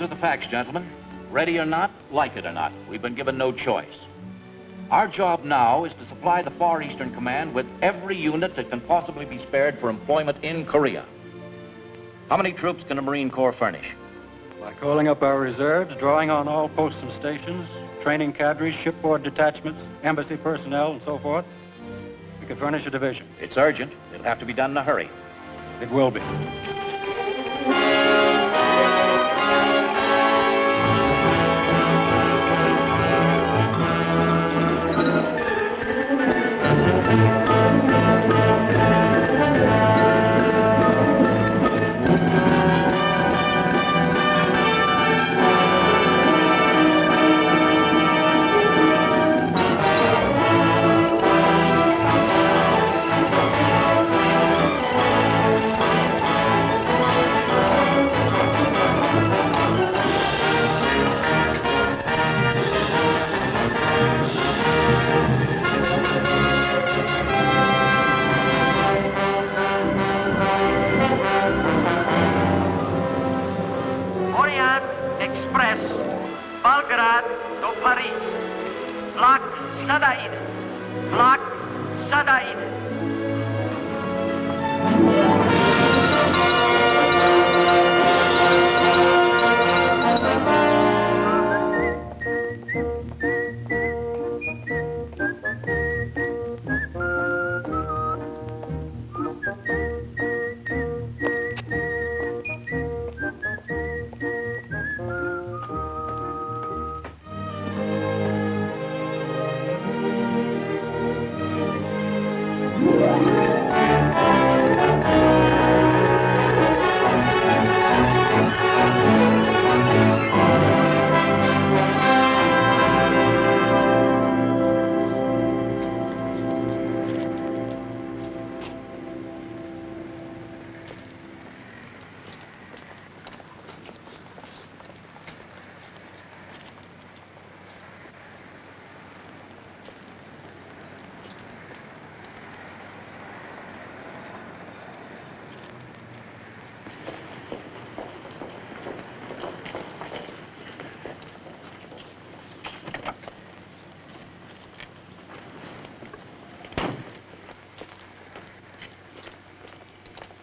to the facts, gentlemen. Ready or not, like it or not, we've been given no choice. Our job now is to supply the Far Eastern Command with every unit that can possibly be spared for employment in Korea. How many troops can the Marine Corps furnish? By calling up our reserves, drawing on all posts and stations, training cadres, shipboard detachments, embassy personnel, and so forth, we could furnish a division. It's urgent. It'll have to be done in a hurry. It will be.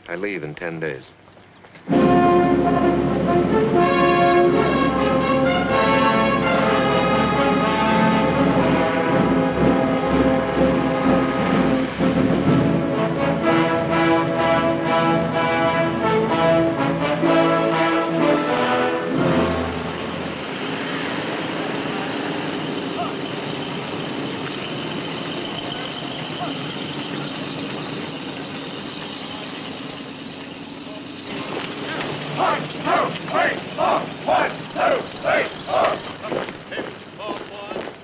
I leave in 10 days.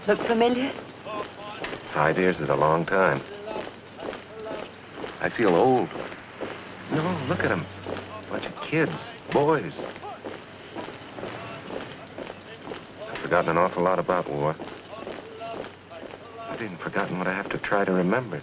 Look familiar? 5 years is a long time. I feel old. No, look at them. Bunch of kids, boys. I've forgotten an awful lot about war. I've even forgotten what I have to try to remember.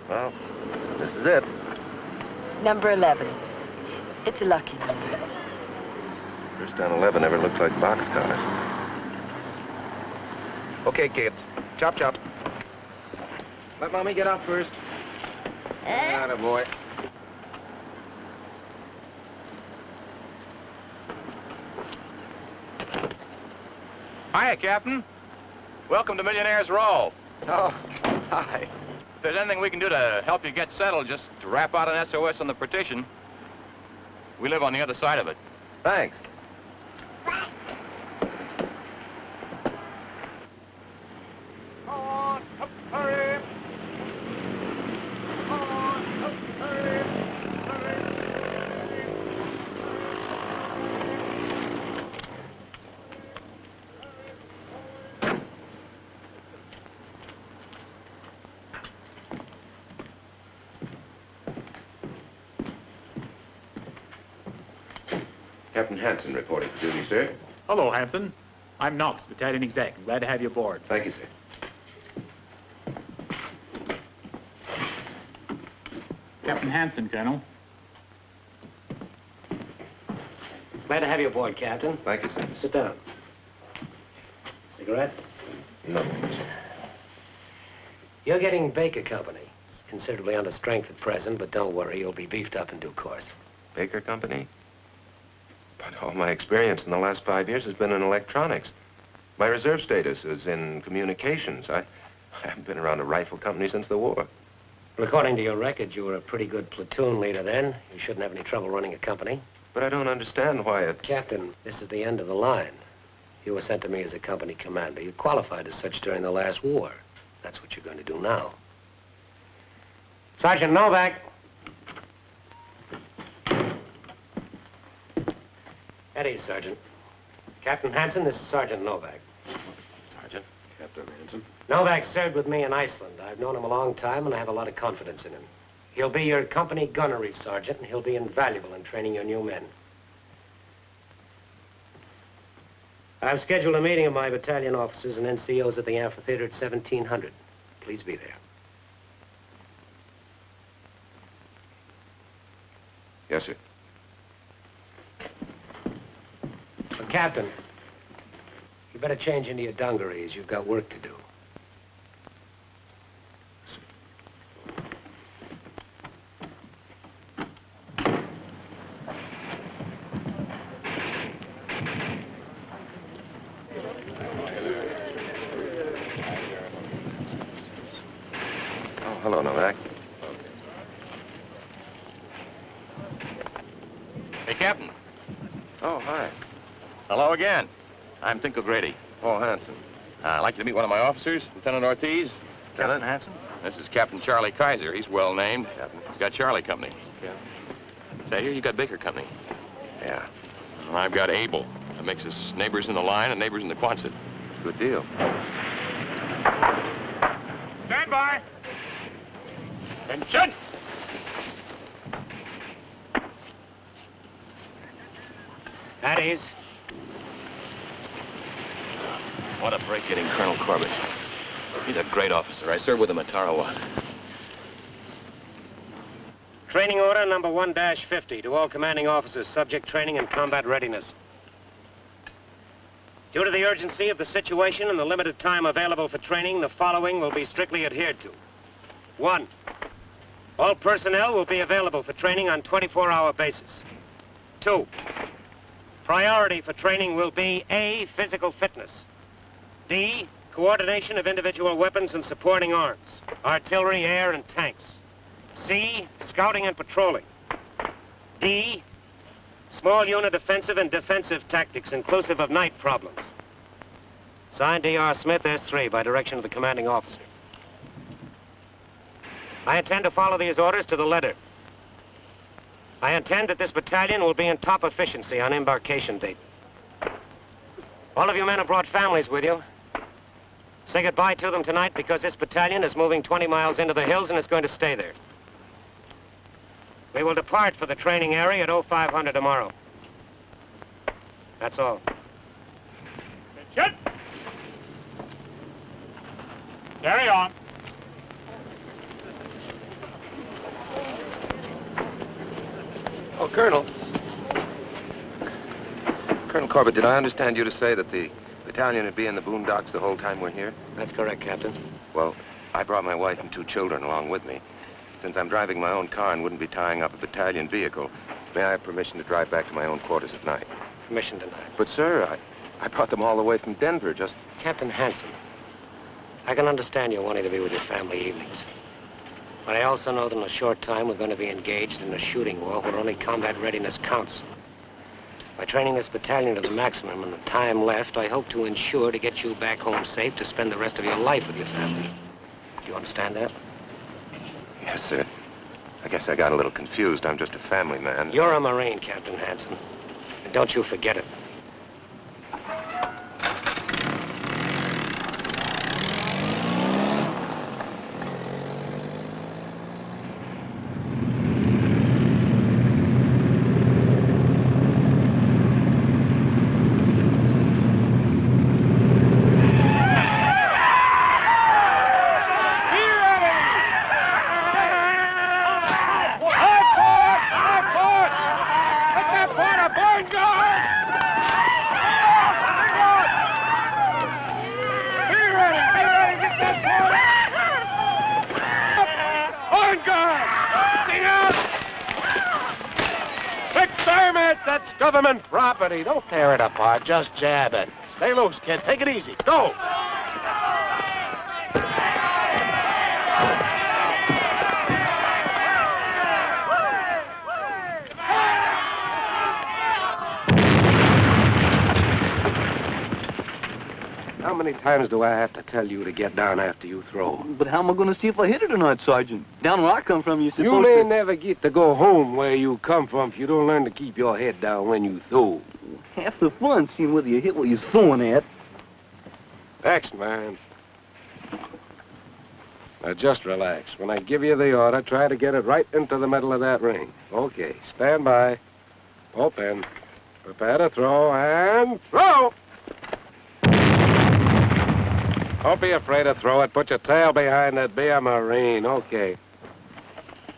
Well, this is it. Number 11. It's a lucky number. First down 11 never looked like boxcars. Okay, kids. Chop, chop. Let Mommy get out first. Atta boy. Hiya, Captain. Welcome to Millionaire's Row. Oh, hi. If there's anything we can do to help you get settled, just to rap out an SOS on the partition. We live on the other side of it. Thanks. Captain Hanson reporting for duty, sir. Hello, Hanson. I'm Knox, battalion exec. I'm glad to have you aboard. Thank you, sir. Captain Hanson, Colonel. Glad to have you aboard, Captain. Thank you, sir. Sit down. Cigarette? No, sir. You're getting Baker Company. It's considerably under strength at present, but don't worry, you'll be beefed up in due course. Baker Company? But all my experience in the last 5 years has been in electronics. My reserve status is in communications. I haven't been around a rifle company since the war. Well, according to your record, you were a pretty good platoon leader then. You shouldn't have any trouble running a company. But I don't understand why it... Captain, this is the end of the line. You were sent to me as a company commander. You qualified as such during the last war. That's what you're going to do now. Sergeant Novak. At ease, Sergeant. Captain Hanson, this is Sergeant Novak. Sergeant. Captain Hanson. Novak served with me in Iceland. I've known him a long time, and I have a lot of confidence in him. He'll be your company gunnery sergeant, and he'll be invaluable in training your new men. I've scheduled a meeting of my battalion officers and NCOs at the amphitheater at 1700. Please be there. Yes, sir. Well, Captain, you better change into your dungarees. You've got work to do. Oh, hello, Novak. Hey, Captain. Oh, hi. Hello again. I'm Finkel Grady. Paul Hanson. I'd like you to meet one of my officers, Lieutenant Ortiz. Lieutenant Hanson? This is Captain Charlie Kaiser. He's well named. Captain. He's got Charlie Company. Yeah. Say, here you got Baker Company. Yeah. And I've got Able. That makes us neighbors in the line and neighbors in the Quonset. Good deal. Stand by. Attention. At ease. What a break getting Colonel Corbett. He's a great officer. I served with him at Tarawa. Training order number 1-50 to all commanding officers, subject training and combat readiness. Due to the urgency of the situation and the limited time available for training, the following will be strictly adhered to. 1, all personnel will be available for training on 24-hour basis. 2, priority for training will be A, physical fitness. B, coordination of individual weapons and supporting arms, artillery, air, and tanks. C, scouting and patrolling. D, small unit offensive and defensive tactics, inclusive of night problems. Signed, D.R. Smith, S3, by direction of the commanding officer. I intend to follow these orders to the letter. I intend that this battalion will be in top efficiency on embarkation date. All of you men have brought families with you. Say goodbye to them tonight because this battalion is moving 20 miles into the hills and is going to stay there. We will depart for the training area at 0500 tomorrow. That's all. Attention. Carry on. Oh, Colonel. Colonel Corbett, did I understand you to say that the battalion would be in the boondocks the whole time we're here? That's correct, Captain. Well, I brought my wife and 2 children along with me. Since I'm driving my own car and wouldn't be tying up a battalion vehicle, may I have permission to drive back to my own quarters at night? Permission denied. But, sir, I brought them all the way from Denver just... Captain Hanson, I can understand you wanting to be with your family evenings. But I also know that in a short time we're going to be engaged in a shooting war where only combat readiness counts. By training this battalion to the maximum in the time left, I hope to ensure to get you back home safe to spend the rest of your life with your family. Do you understand that? Yes, sir. I guess I got a little confused. I'm just a family man. You're a Marine, Captain Hanson. And don't you forget it. That's government property. Don't tear it apart. Just jab it. Stay loose, kid. Take it easy. Go! How many times do I have to tell you to get down after you throw? But how am I going to see if I hit it or not, Sergeant? Down where I come from, you're supposed You may never get to go home where you come from if you don't learn to keep your head down when you throw. Half the fun seeing whether you hit what you're throwing at. Next, man. Now, just relax. When I give you the order, try to get it right into the middle of that ring. Okay, stand by. Open. Prepare to throw, and throw! Don't be afraid to throw it. Put your tail behind it. Be a Marine. Okay.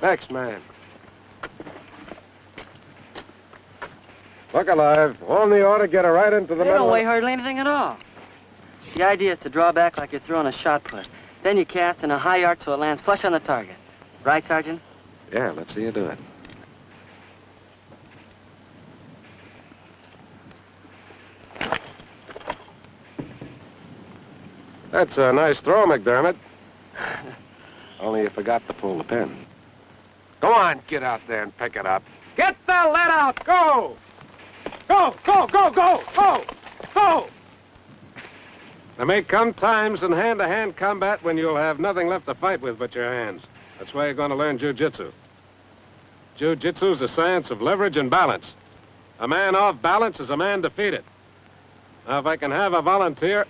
Next, man. Look alive. On the order, get it right into the They middle. don't weigh hardly anything at all. The idea is to draw back like you're throwing a shot put. Then you cast in a high arc so it lands flush on the target. Right, Sergeant? Yeah, let's see you do it. That's a nice throw, McDermott. Only you forgot to pull the pin. Go on, get out there and pick it up. Get the lead out! Go! Go, go, go, go, go, go! There may come times in hand-to-hand combat when you'll have nothing left to fight with but your hands. That's why you're going to learn jiu-jitsu. Jiu-jitsu's the science of leverage and balance. A man off balance is a man defeated. Now, if I can have a volunteer,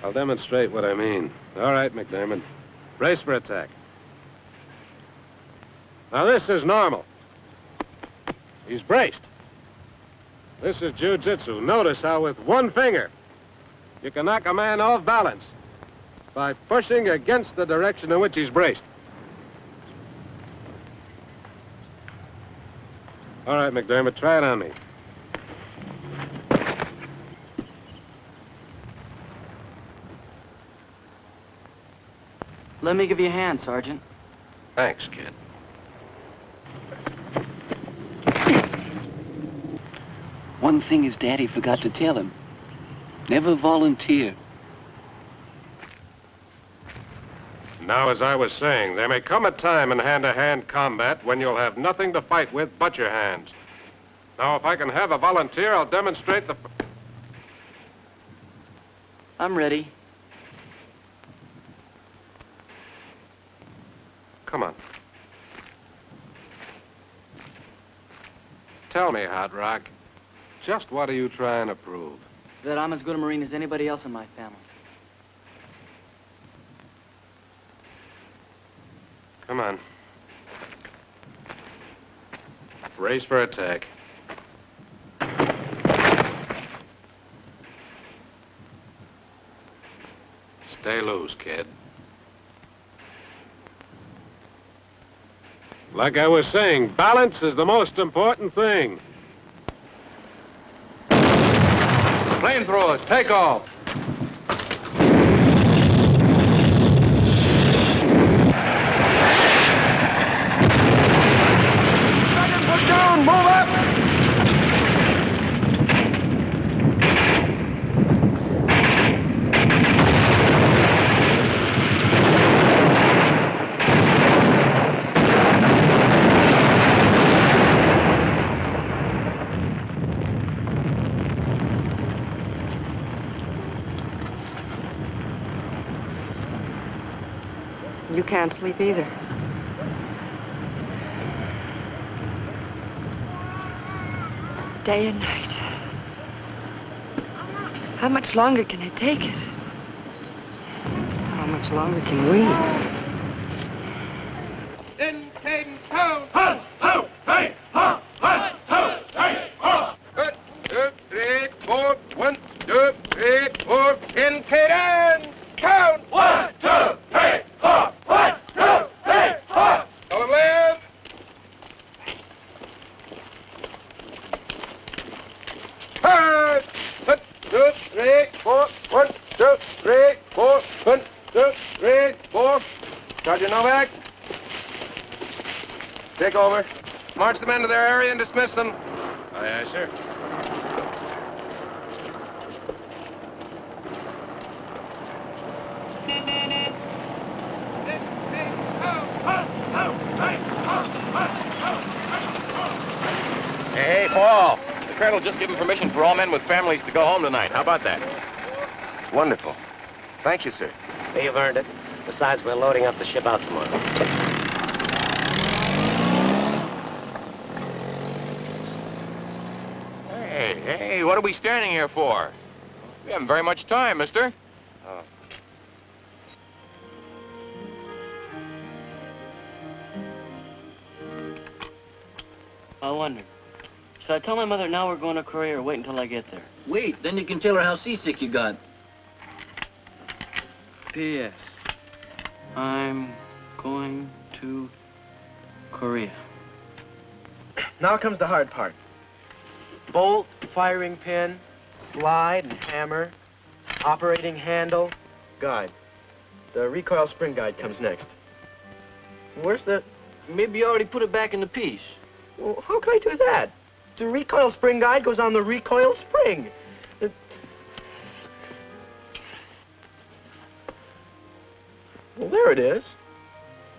I'll demonstrate what I mean. All right, McDermott. Brace for attack. Now, this is normal. He's braced. This is jiu-jitsu. Notice how with one finger, you can knock a man off balance by pushing against the direction in which he's braced. All right, McDermott, try it on me. Let me give you a hand, Sergeant. Thanks, kid. One thing his daddy forgot to tell him. Never volunteer. Now, as I was saying, there may come a time in hand-to-hand combat when you'll have nothing to fight with but your hands. Now, if I can have a volunteer, I'll demonstrate the... I'm ready. Come on. Tell me, Hot Rock, just what are you trying to prove? That I'm as good a Marine as anybody else in my family. Come on. Brace for attack. Stay loose, kid. Like I was saying, balance is the most important thing. Flamethrowers, take off. Put down, move up! You can't sleep either. Day and night. How much longer can I take it? How much longer can we? In cadence, count! Ho, ho, hey, ho, ho, ho, hey, ho! 1, 2, 3, 4, 1, 2, 3, 4, in cadence, count! 1, 2, 3, 4, 1, 2, 3, 4! Go left! Hard! 1, 2, 3, 4, 1, 2, 3, 4, 1, 2, 3, 4. Sergeant Novak. Take over. March the men to their area and dismiss them. Aye, aye, sir. Hey, Paul. The colonel just given permission for all men with families to go home tonight. How about that? It's wonderful. Thank you, sir. You've earned it. Besides, we're loading up the ship out tomorrow. Hey, what are we standing here for? We haven't very much time, mister. Oh. I wonder. Should I tell my mother now we're going to Korea or wait until I get there? Wait, then you can tell her how seasick you got. P.S. I'm going to Korea. Now comes the hard part. Bolt, firing pin, slide and hammer, operating handle, guide. The recoil spring guide comes next. Where's the... Maybe you already put it back in the piece. Well, how can I do that? The recoil spring guide goes on the recoil spring. Well, there it is.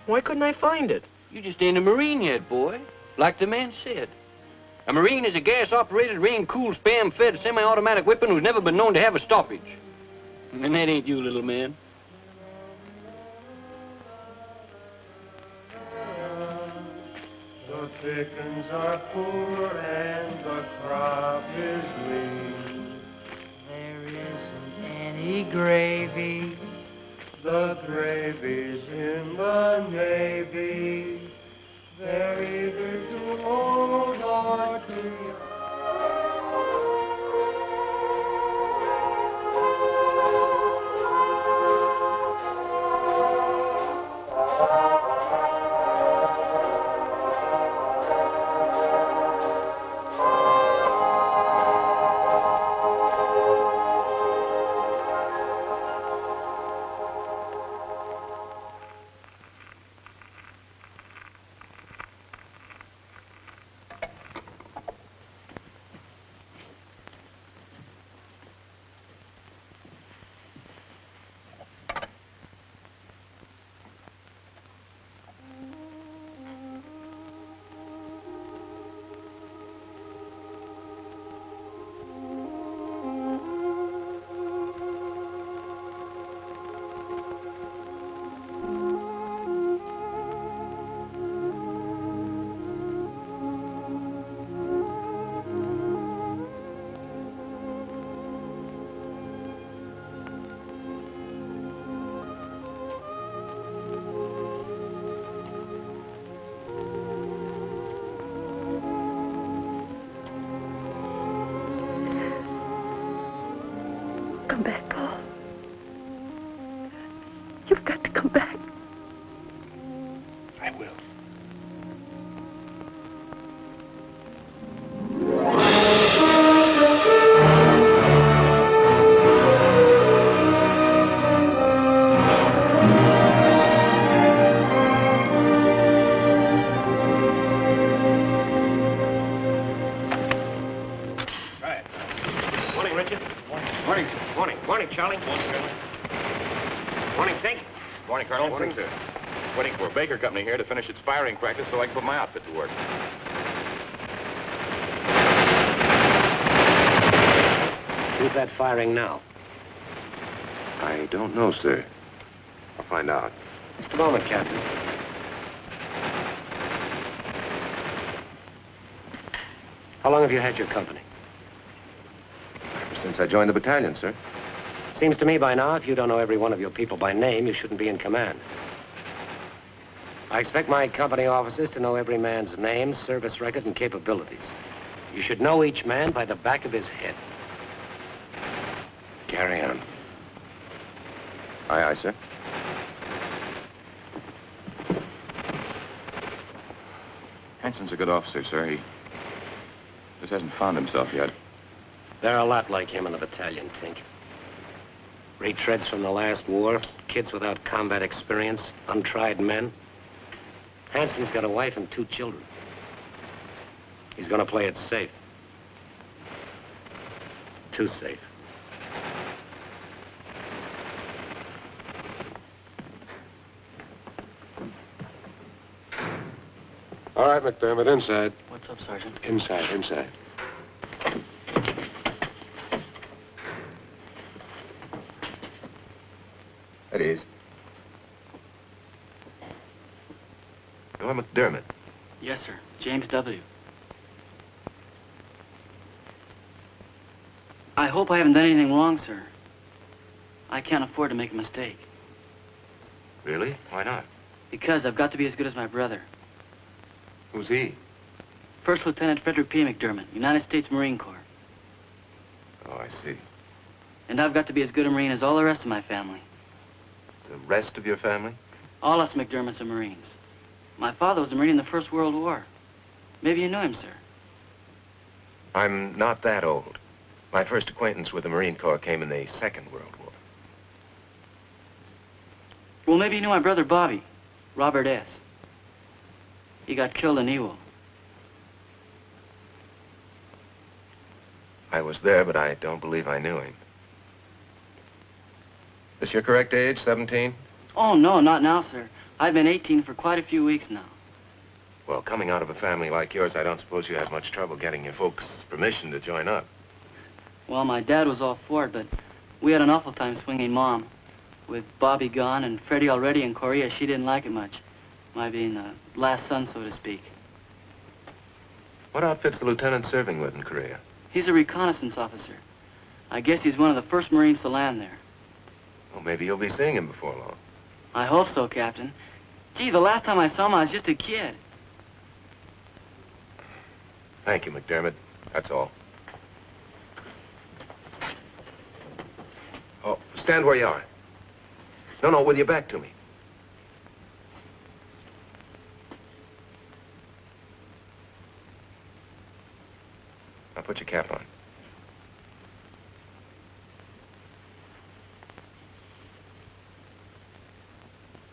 Why couldn't I find it? You just ain't a Marine yet, boy. Like the man said. A Marine is a gas-operated, rain-cooled, spam-fed, semi-automatic weapon who's never been known to have a stoppage. And that ain't you, little man. The pickings are poor and the crop is lean. There isn't any gravy. The gravy's in the Navy. They're either too old or too young. Come back, Paul. You've got to come back. I will. Morning, Richard. Morning, sir. Morning. Morning, Charlie. Morning, Colonel. Morning, Zink. Morning, Colonel. Morning, sir. Waiting for a Baker company here to finish its firing practice so I can put my outfit to work. Who's that firing now? I don't know, sir. I'll find out. Just a moment, Captain. How long have you had your company? Ever since I joined the battalion, sir. Seems to me by now, if you don't know every one of your people by name, you shouldn't be in command. I expect my company officers to know every man's name, service record, and capabilities. You should know each man by the back of his head. Carry on. Aye, aye, sir. Hanson's a good officer, sir. He just hasn't found himself yet. There are a lot like him in the battalion, Tink. Retreads from the last war, kids without combat experience, untried men. Hanson's got a wife and 2 children. He's gonna play it safe. Too safe. All right, McDermott, inside. What's up, Sergeant? Inside. At ease. You're McDermott. Yes, sir. James W. I hope I haven't done anything wrong, sir. I can't afford to make a mistake. Really? Why not? Because I've got to be as good as my brother. Who's he? First Lieutenant Frederick P. McDermott, United States Marine Corps. Oh, I see. And I've got to be as good a Marine as all the rest of my family. The rest of your family? All us McDermotts are Marines. My father was a Marine in the First World War. Maybe you knew him, sir. I'm not that old. My first acquaintance with the Marine Corps came in the Second World War. Well, maybe you knew my brother Bobby, Robert S. He got killed in Iwo. I was there, but I don't believe I knew him. Is your correct age, 17? Oh, no, not now, sir. I've been 18 for quite a few weeks now. Well, coming out of a family like yours, I don't suppose you had much trouble getting your folks' permission to join up. Well, my dad was all for it, but we had an awful time swinging Mom. With Bobby gone and Freddie already in Korea, she didn't like it much. My being the last son, so to speak. What outfit's the lieutenant serving with in Korea? He's a reconnaissance officer. I guess he's one of the first Marines to land there. Well, maybe you'll be seeing him before long. I hope so, Captain. Gee, the last time I saw him, I was just a kid. Thank you, McDermott. That's all. Oh, stand where you are. No, with your back to me. Now put your cap on.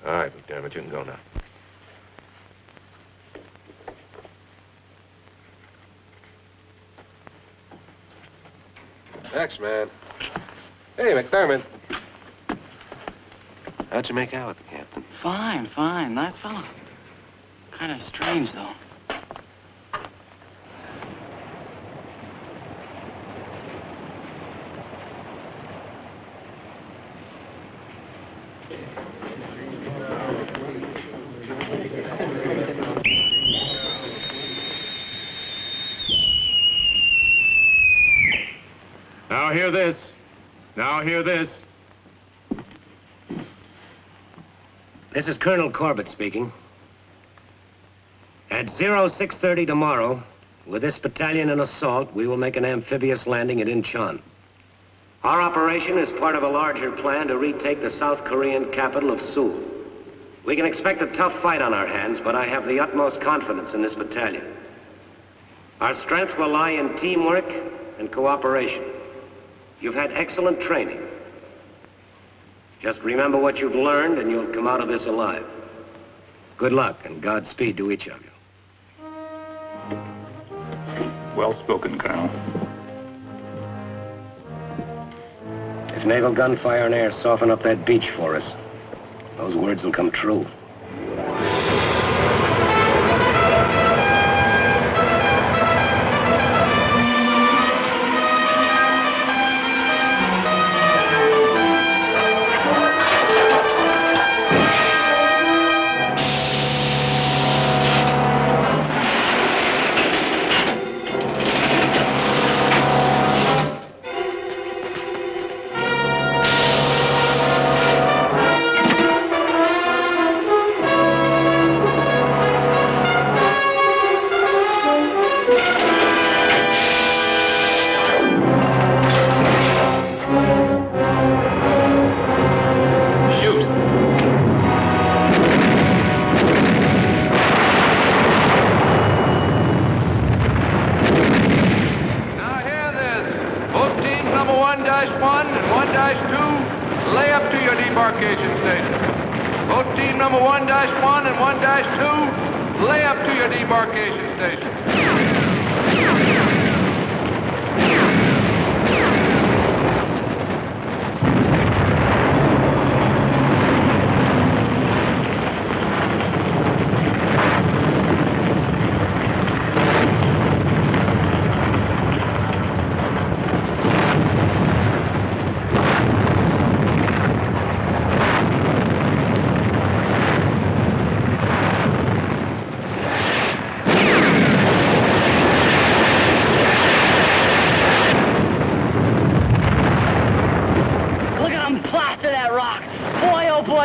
All right, McDermott, you can go now. Thanks, man. Hey, McDermott. How'd you make out with the captain? Fine. Nice fellow. Kind of strange, though. Now hear this. This is Colonel Corbett speaking. At 0630 tomorrow, with this battalion in assault, we will make an amphibious landing at Incheon. Our operation is part of a larger plan to retake the South Korean capital of Seoul. We can expect a tough fight on our hands, but I have the utmost confidence in this battalion. Our strength will lie in teamwork and cooperation. You've had excellent training. Just remember what you've learned and you'll come out of this alive. Good luck and Godspeed to each of you. Well spoken, Colonel. If naval gunfire and air soften up that beach for us, those words will come true. Lay up to your debarkation station.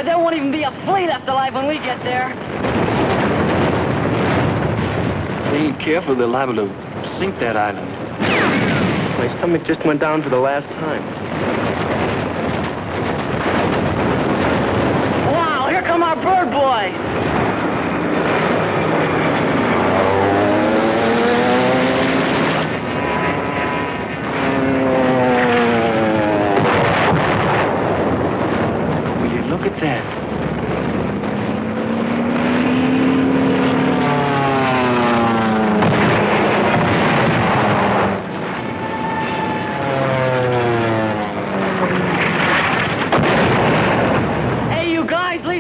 Why, there won't even be a flea left alive when we get there. If they ain't careful, they're liable to sink that island. My stomach just went down for the last time. Wow, here come our bird boys. Will you look at that?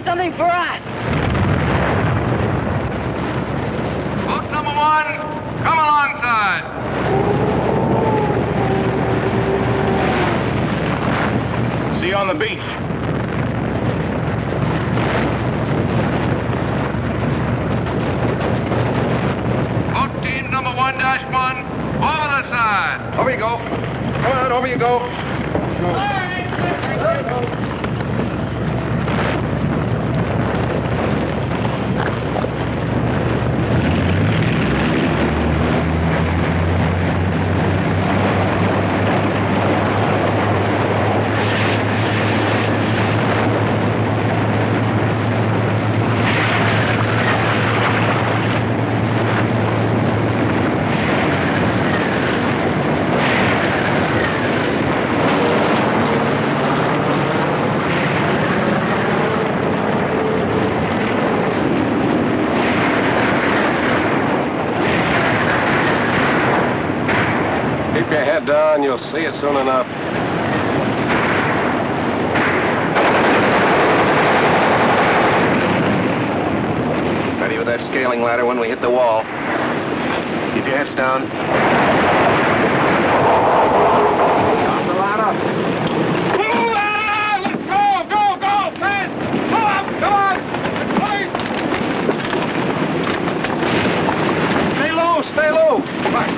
Something for us. Boat number 1, come alongside. See you on the beach. Boat team number 1-1, over the side. Over you go. Come on, over you go. All right. Down, you'll see it soon enough. Ready with that scaling ladder when we hit the wall. Keep your heads down. Off the ladder. Let's go! Go! Go! Man! Pull up! Come on! Please! Stay low! Stay low! Come on.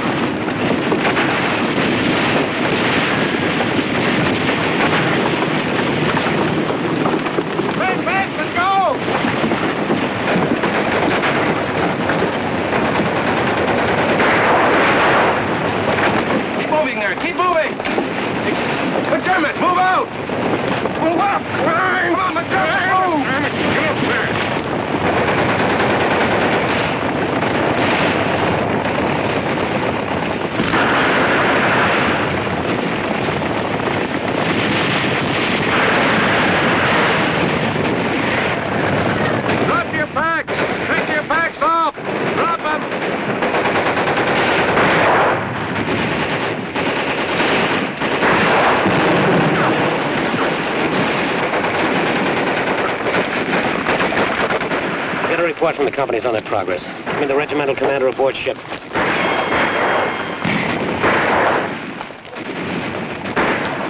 Keep moving! McDermott, move out! Move up! Come on, McDermott, move! Get up there! Drop your packs! Take your packs off! Drop them! Get a report from the companies on their progress. I mean the regimental commander aboard ship.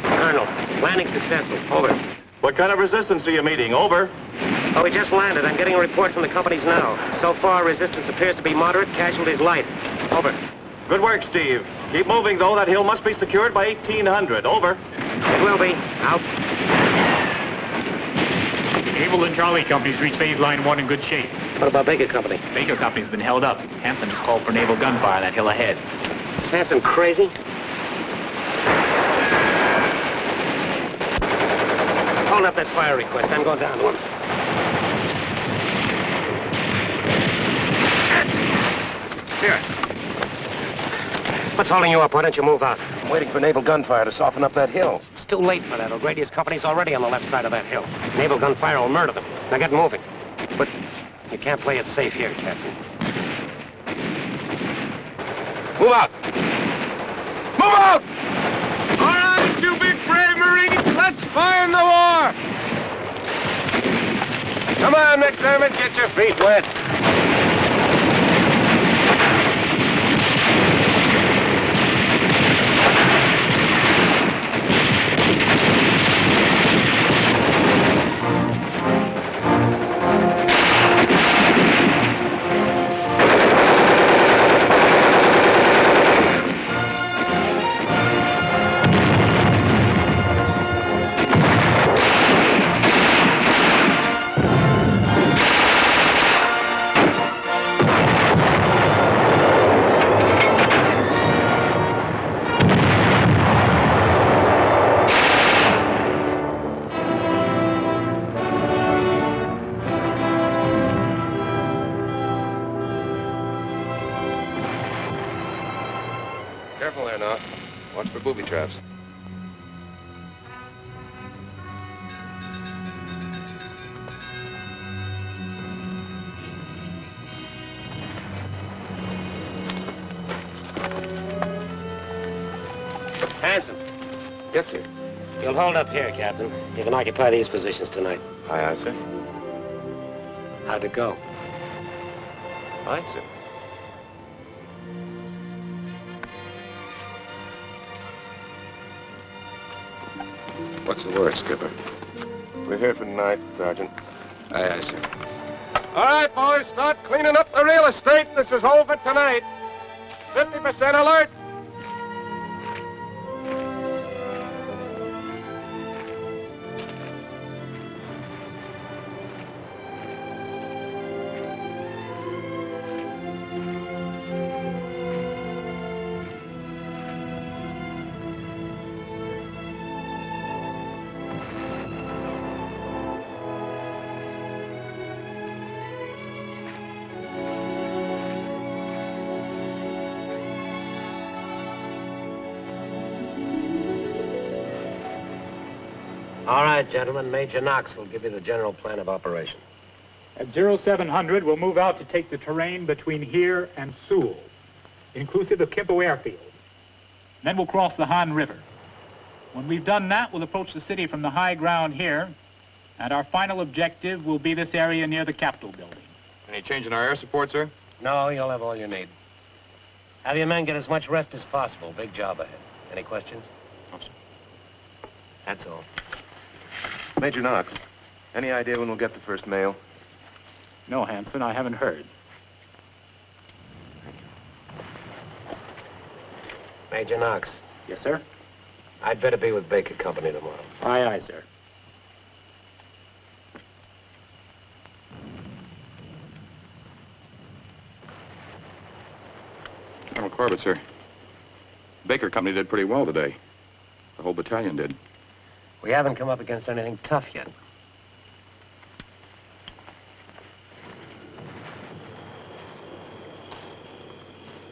Colonel, landing successful. Over. What kind of resistance are you meeting? Over. Oh, we just landed. I'm getting a report from the companies now. So far, resistance appears to be moderate, casualties light. Over. Good work, Steve. Keep moving, though. That hill must be secured by 1800. Over. It will be. Out. Able and Charlie companies reach phase line 1 in good shape. What about Baker Company? Baker Company's been held up. Hanson has called for naval gunfire on that hill ahead. Is Hanson crazy? Hold up that fire request. I'm going down to him. Here. What's holding you up? Why don't you move out? I'm waiting for naval gunfire to soften up that hill. It's too late for that. O'Grady's company's already on the left side of that hill. Naval gunfire will murder them. Now get moving. But you can't play it safe here, Captain. Move out! Move out! All right, you big brave Marines, let's find the war! Come on, McDermott, get your feet wet. fire now. Watch for booby traps. Hanson. Yes, sir. You'll hold up here, Captain. You can occupy these positions tonight. Aye, aye, sir. How'd it go? Fine, sir. What's the word, Skipper? We're here for tonight, Sergeant. Aye, aye, sir. All right, boys, start cleaning up the real estate. This is over tonight. 50% alert. All right, gentlemen. Major Knox will give you the general plan of operation. At 0700, we'll move out to take the terrain between here and Sewell, inclusive of Kimpo Airfield. Then we'll cross the Han River. When we've done that, we'll approach the city from the high ground here, and our final objective will be this area near the Capitol building. Any change in our air support, sir? No, you'll have all you need. Have your men get as much rest as possible. Big job ahead. Any questions? No, sir. That's all. Major Knox, any idea when we'll get the first mail? No, Hanson, I haven't heard. Major Knox. Yes, sir? I'd better be with Baker Company tomorrow. Aye, aye, sir. Colonel Corbett, sir. Baker Company did pretty well today. The whole battalion did. We haven't come up against anything tough yet.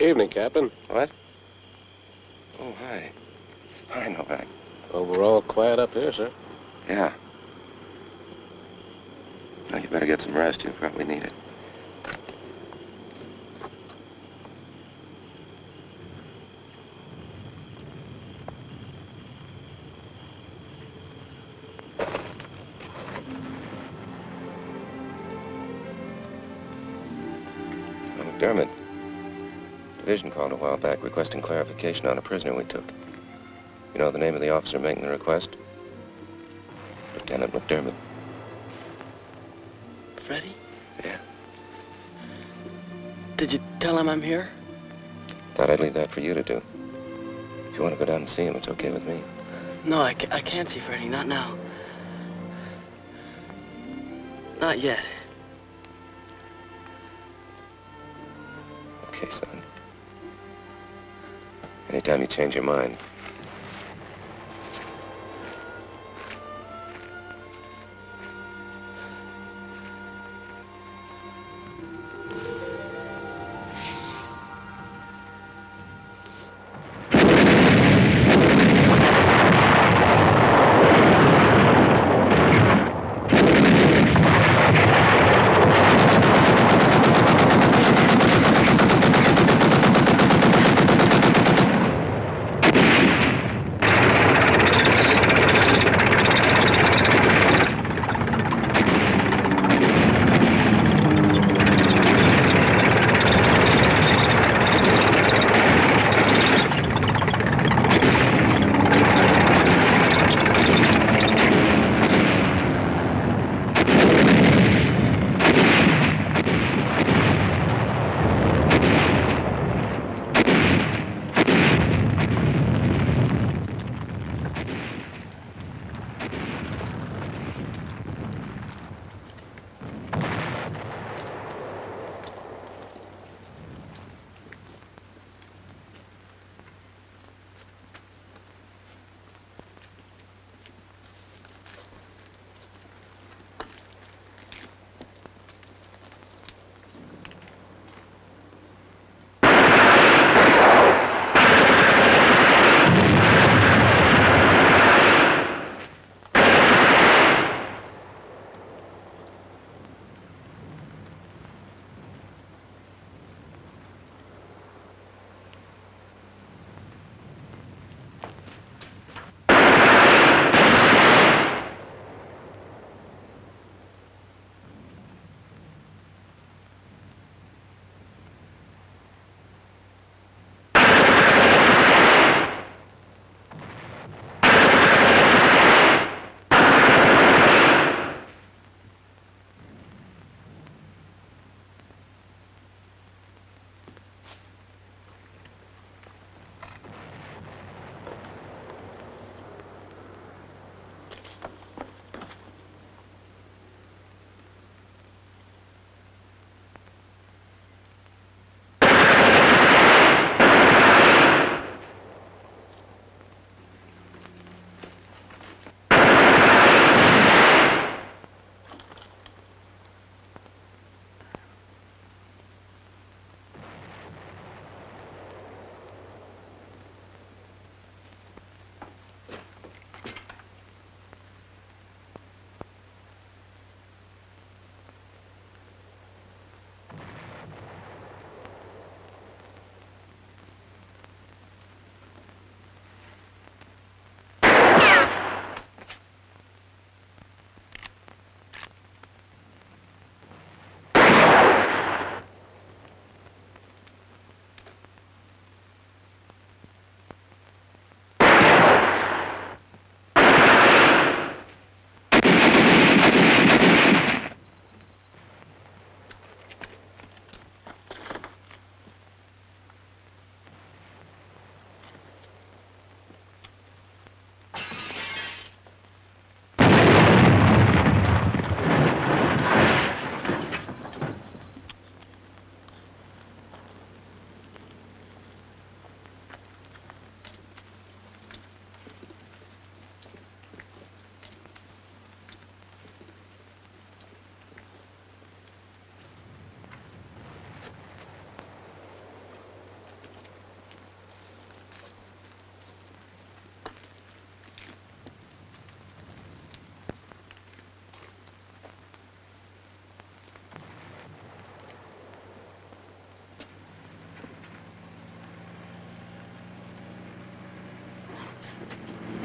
Evening, Captain. What? Oh, hi. Hi, Novak. Overall quiet up here, sir. Yeah. Now, you better get some rest. You'll probably need it. McDermott. Division called a while back requesting clarification on a prisoner we took. You know the name of the officer making the request? Lieutenant McDermott. Freddie? Yeah. Did you tell him I'm here? Thought I'd leave that for you to do. If you want to go down and see him, it's okay with me. No, I can't see Freddie. Not now. Not yet. Okay, son. Anytime you change your mind.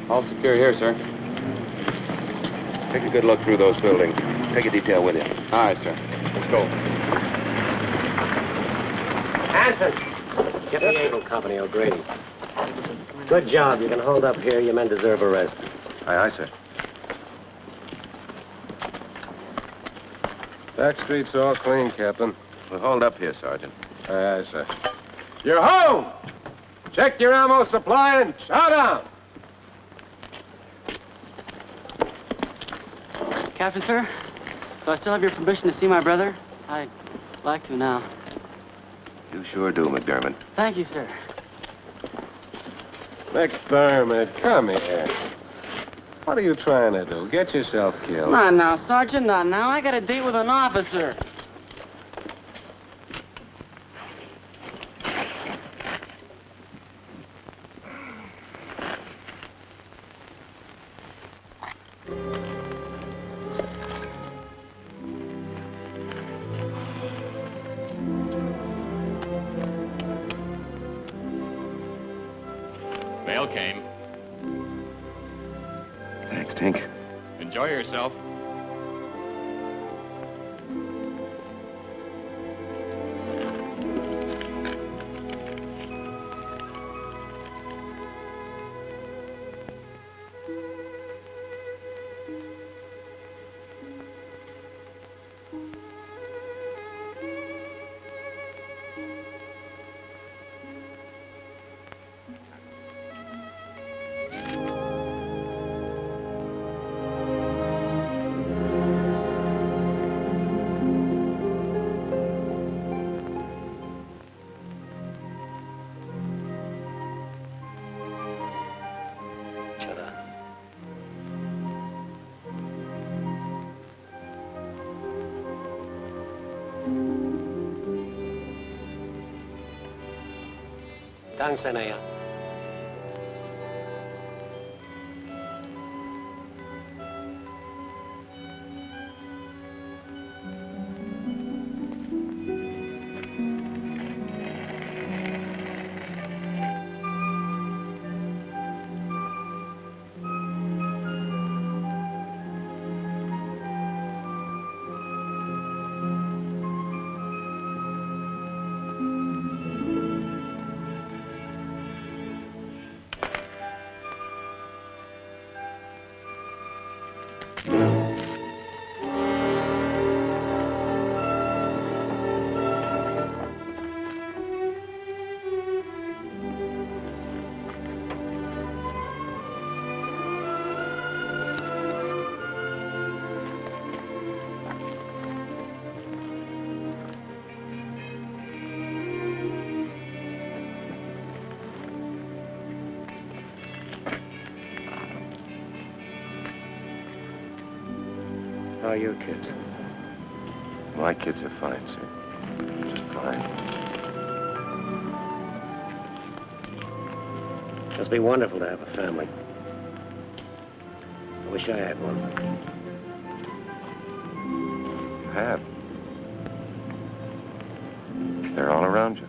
All secure here, sir. Take a good look through those buildings. Take a detail with you. All right, sir. Let's go. Hanson! Get the Able Company, O'Grady. Good job. You can hold up here. Your men deserve a rest. Aye, aye, sir. Back street's all clean, Captain. We'll hold up here, Sergeant. Aye, aye, sir. You're home! Check your ammo supply and chow down! Captain, sir, do I still have your permission to see my brother? I'd like to now. You sure do, McDermott. Thank you, sir. McDermott, come here. What are you trying to do? Get yourself killed? Not now, Sergeant, not now. I got a date with an officer. Mail came. Thanks, Tink. Enjoy yourself. Tanzania. How are your kids? My kids are fine, sir. Just fine. Must be wonderful to have a family. I wish I had one. You have. They're all around you.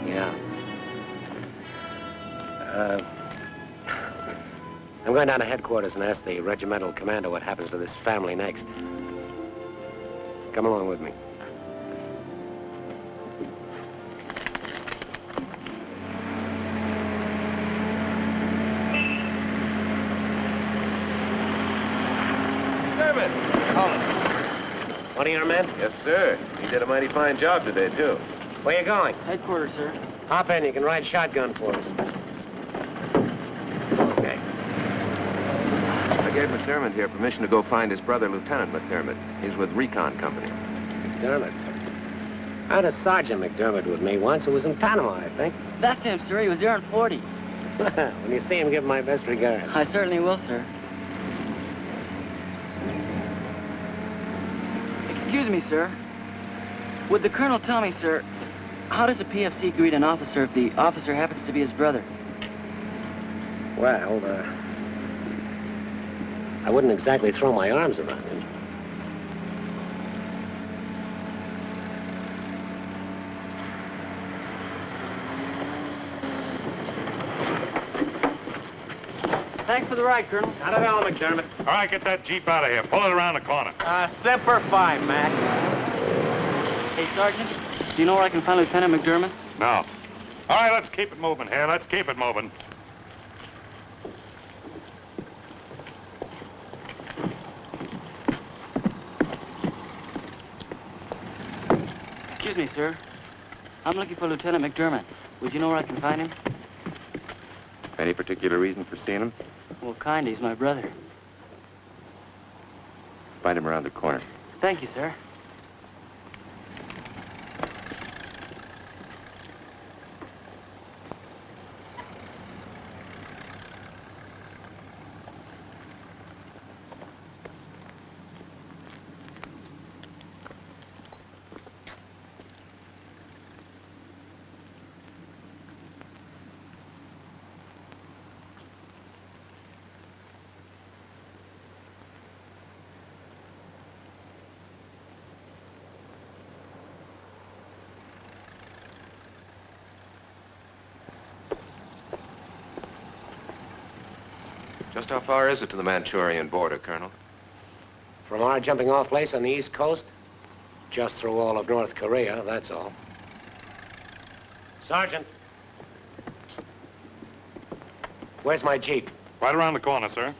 Yeah. I'm going down to headquarters and ask the regimental commander what happens to this family next. Come along with me. One of your men? Yes, sir. He did a mighty fine job today, too. Where you going? Headquarters, sir. Hop in. You can ride shotgun for us. Okay. I gave McDermott here permission to go find his brother, Lieutenant McDermott. He's with Recon Company. McDermott? I had a Sergeant McDermott with me once who was in Panama, I think. That's him, sir. He was there on 40. When you see him, give him my best regards. I certainly will, sir. Excuse me, sir. Would the colonel tell me, sir, how does a PFC greet an officer if the officer happens to be his brother? Well, I wouldn't exactly throw my arms around him. Thanks for the ride, Colonel. Not at all, McDermott. All right, get that Jeep out of here. Pull it around the corner. Semper Fi, Mac. Hey, Sergeant, do you know where I can find Lieutenant McDermott? No. All right, let's keep it moving here. Let's keep it moving. Excuse me, sir. I'm looking for Lieutenant McDermott. Would you know where I can find him? Any particular reason for seeing him? Well, kind. He's my brother. Find him around the corner. Thank you, sir. Just how far is it to the Manchurian border, Colonel? From our jumping off place on the East Coast, just through all of North Korea, that's all. Sergeant. Where's my Jeep? Right around the corner, sir.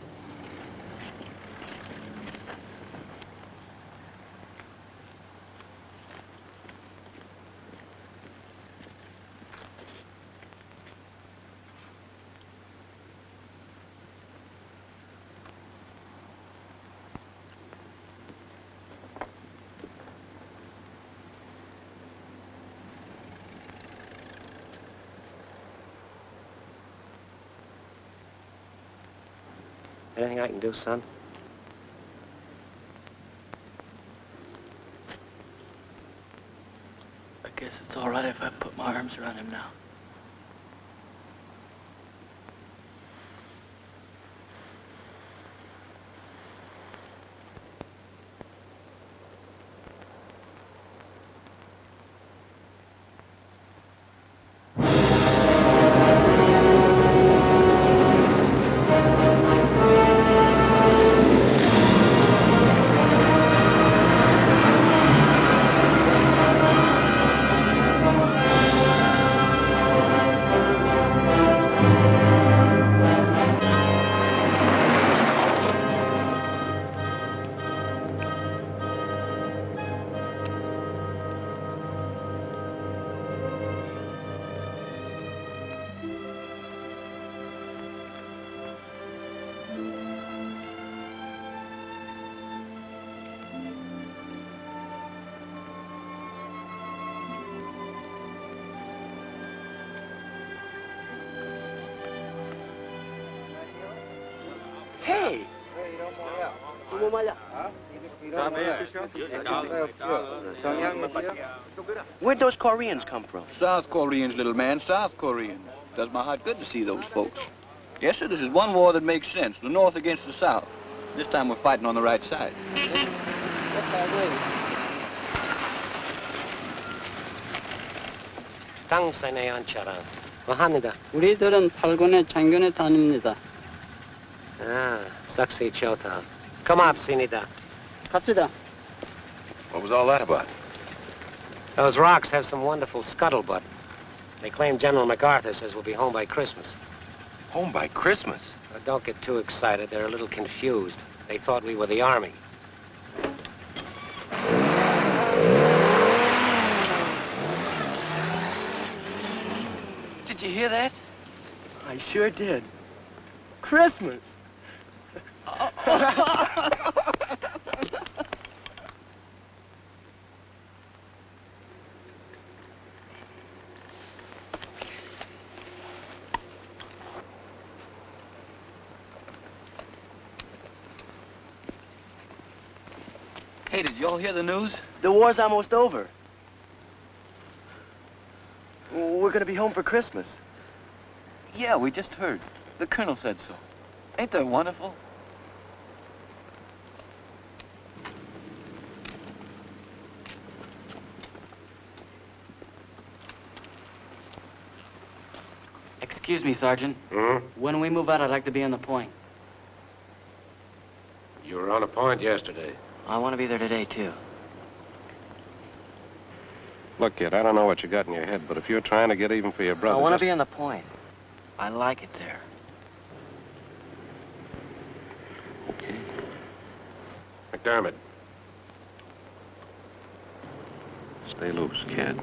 Anything I can do, son? I guess it's all right if I put my arms around him now. Hey! Where'd those Koreans come from? South Koreans, little man, South Koreans. Does my heart good to see those folks. Yes, sir, this is one war that makes sense. The North against the South. This time we're fighting on the right side. 땅세네 안차라. 뭐 합니다. 우리들은 8군의 장군에 다닙니다. 아, 싹시 좋다. 고맙습니다. 갑시다. What was all that about? Those rocks have some wonderful scuttlebutt. They claim General MacArthur says we'll be home by Christmas. Home by Christmas? Don't get too excited. They're a little confused. They thought we were the Army. Did you hear that? I sure did. Christmas! Hey, did you all hear the news? The war's almost over. We're gonna be home for Christmas. Yeah, we just heard. The colonel said so. Ain't that wonderful? Excuse me, Sergeant. Hmm? When we move out, I'd like to be on the point. You were on a point yesterday. I want to be there today, too. Look, kid, I don't know what you got in your head, but if you're trying to get even for your brother... I want to be on the point. I like it there. Okay. McDermott. Stay loose, kid.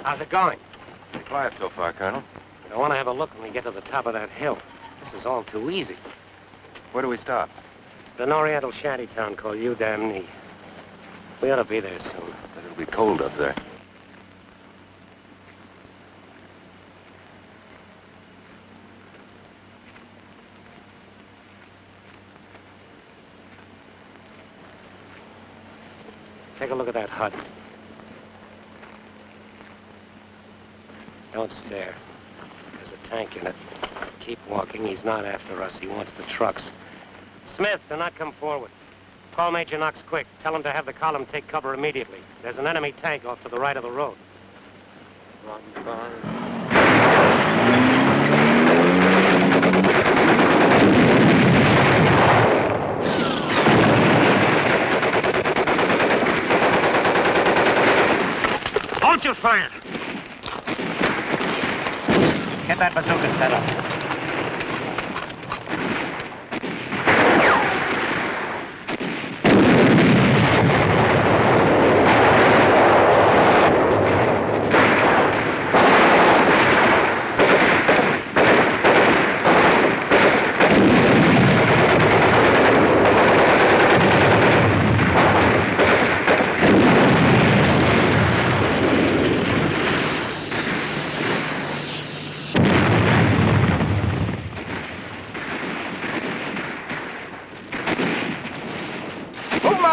How's it going? Pretty quiet so far, Colonel. I want to have a look when we get to the top of that hill. This is all too easy. Where do we stop? An oriental shanty town called Udamni. We ought to be there soon. But it'll be cold up there. Take a look at that hut. Don't stare. There's a tank in it. Keep walking. He's not after us. He wants the trucks. Smith, do not come forward. Call Major Knox quick. Tell him to have the column take cover immediately. There's an enemy tank off to the right of the road. Hold your fire! Get that bazooka set up.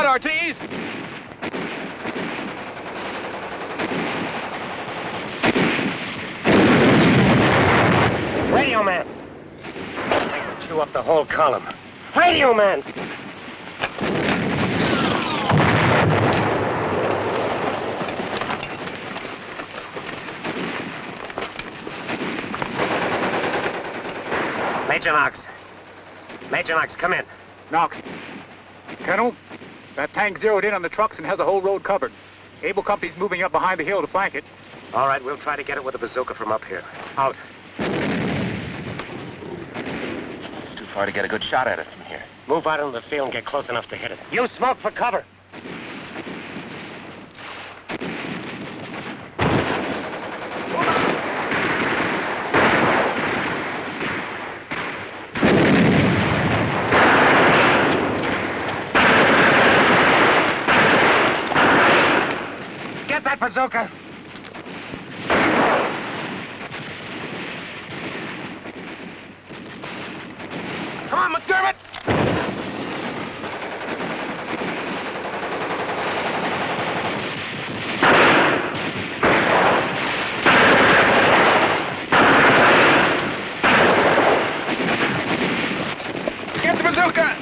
Ortiz! Radio man! I can chew up the whole column. Radio man! Major Knox. Major Knox, come in. Knox. Colonel, that tank zeroed in on the trucks and has the whole road covered. Able Company's moving up behind the hill to flank it. All right, we'll try to get it with a bazooka from up here. Out. It's too far to get a good shot at it from here. Move out into the field and get close enough to hit it. You smoke for cover. Get that bazooka. Come on, McDermott! Get the bazooka!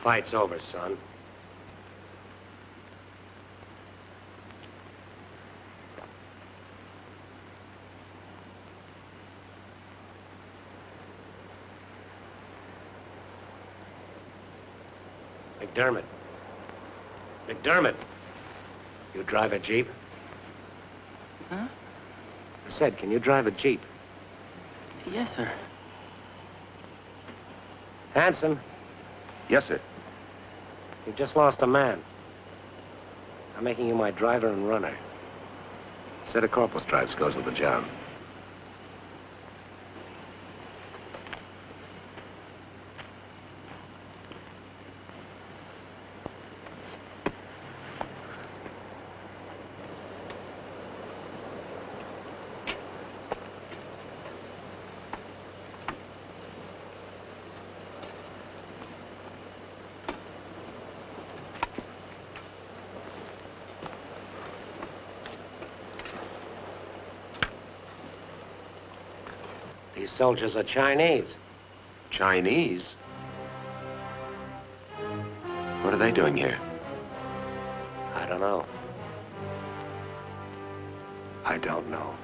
Fight's over, son. McDermott. McDermott. You drive a Jeep? Huh? I said, can you drive a Jeep? Yes, sir. Hanson, Yes, sir. you've just lost a man. I'm making you my driver and runner. Set of corporal stripes goes with the job. These soldiers are Chinese. Chinese? What are they doing here? I don't know. I don't know.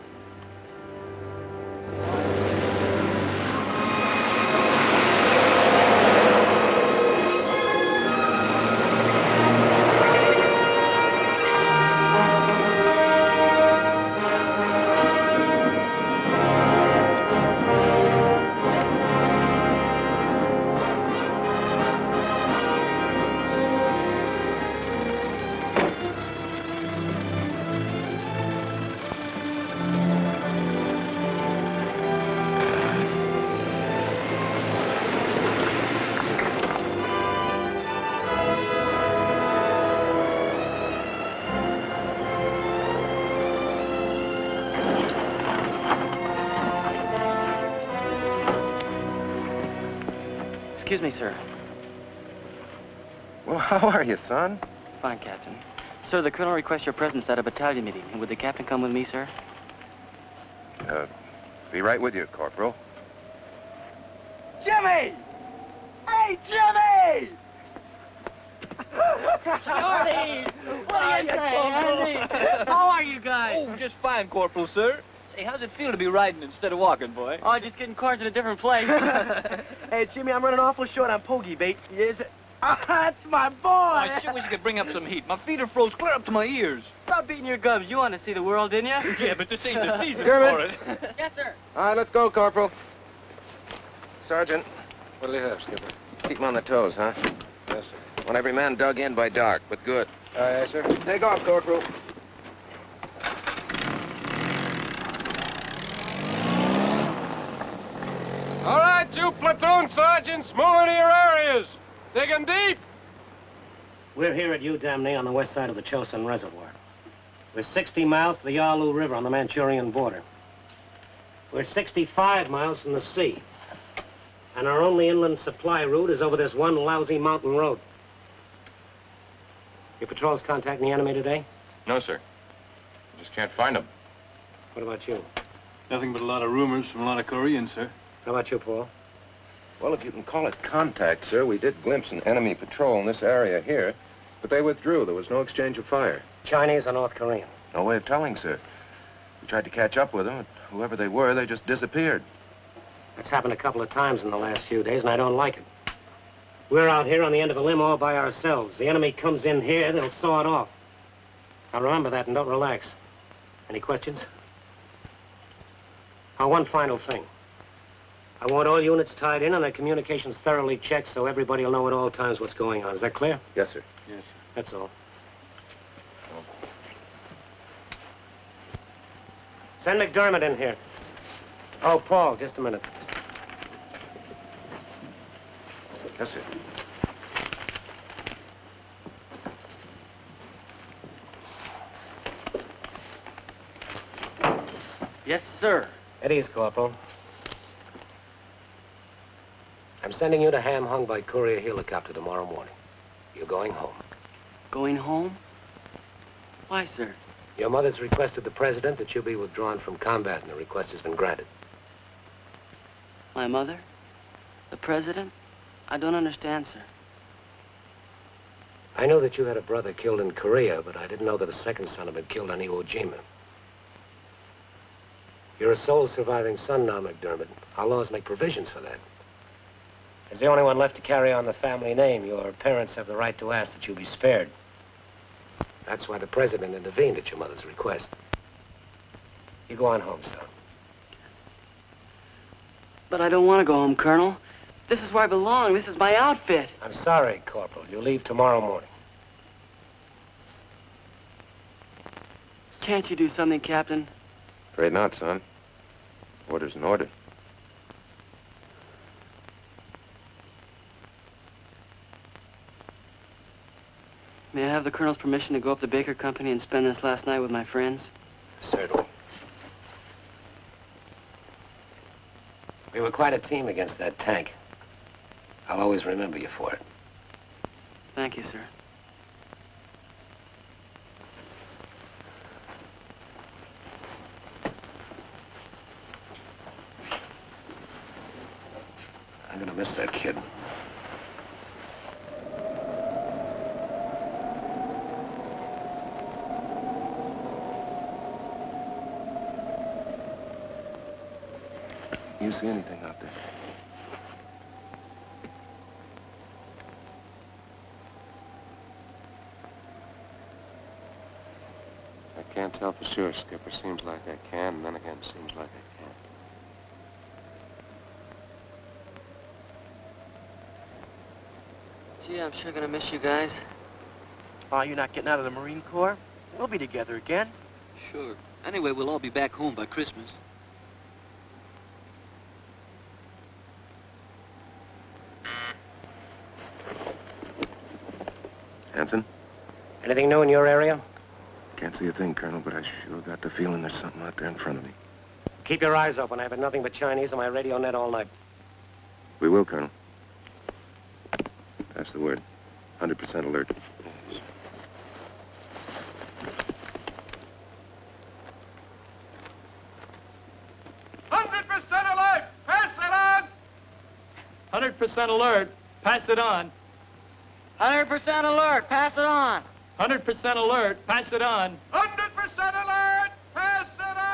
Excuse me, sir. Well, how are you, son? Fine, Captain. Sir, the colonel requests your presence at a battalion meeting. Would the captain come with me, sir? Be right with you, Corporal. Jimmy! Hey, Jimmy! Charlie! What are you saying, Andy? How are you guys? Oh, just fine, Corporal, sir. Say, how's it feel to be riding instead of walking, boy? Oh, just getting cars in a different place. Hey, Jimmy, I'm running awful short on pogey bait. Yes. That's my boy! I sure wish you could bring up some heat. My feet are froze clear up to my ears. Stop beating your gums. You want to see the world, didn't you? Yeah, but this ain't the season German. for it. Yes, sir. All right, let's go, Corporal. Sergeant, What'll you have, Skipper? keep 'em on their toes, huh? Yes, sir. Want every man dug in by dark, but good. Aye, aye, sir. Take off, Corporal. All right, you platoon sergeants, move into your areas. Digging deep. We're here at Udamne on the west side of the Chosin Reservoir. We're 60 miles to the Yalu River on the Manchurian border. We're 65 miles from the sea. And our only inland supply route is over this one lousy mountain road. Your patrols contacting the enemy today? No, sir. Just can't find them. What about you? Nothing but a lot of rumors from a lot of Koreans, sir. How about you, Paul? Well, if you can call it contact, sir, we did glimpse an enemy patrol in this area here, but they withdrew. There was no exchange of fire. Chinese or North Korean? No way of telling, sir. We tried to catch up with them, but whoever they were, they just disappeared. That's happened a couple of times in the last few days, and I don't like it. We're out here on the end of a limb all by ourselves. The enemy comes in here, they'll saw it off. Now remember that and don't relax. Any questions? Now, one final thing. I want all units tied in and their communications thoroughly checked so everybody will know at all times what's going on. Is that clear? Yes, sir. Yes, sir. That's all. Send McDermott in here. Oh, Paul, just a minute. Yes, sir. Yes, sir. At ease, Corporal. I'm sending you to Ham Hung by courier helicopter tomorrow morning. You're going home. Going home? Why, sir? Your mother's requested the president that you be withdrawn from combat, and the request has been granted. My mother? The president? I don't understand, sir. I know that you had a brother killed in Korea, but I didn't know that a second son had been killed on Iwo Jima. You're a sole surviving son now, McDermott. Our laws make provisions for that. As the only one left to carry on the family name, your parents have the right to ask that you be spared. That's why the president intervened at your mother's request. You go on home, son. But I don't want to go home, Colonel. This is where I belong. This is my outfit. I'm sorry, Corporal. You leave tomorrow morning. Can't you do something, Captain? Afraid not, son. Order's an order. May I have the Colonel's permission to go up to Baker Company and spend this last night with my friends? Certainly. We were quite a team against that tank. I'll always remember you for it. Thank you, sir. I'm gonna miss that kid. You see anything out there? I can't tell for sure, Skipper. Seems like I can, and then again, seems like I can't. Gee, I'm sure gonna miss you guys. Oh, you're not getting out of the Marine Corps? We'll be together again. Sure. Anyway, we'll all be back home by Christmas. Hanson? Anything new in your area? Can't see a thing, Colonel, but I sure got the feeling there's something out there in front of me. Keep your eyes open. I've had nothing but Chinese on my radio net all night. We will, Colonel. That's the word. 100% alert. 100% alert! Pass it on! 100% alert. Pass it on. 100% alert. Pass it on. 100% alert. Pass it on. 100% alert! Pass it on!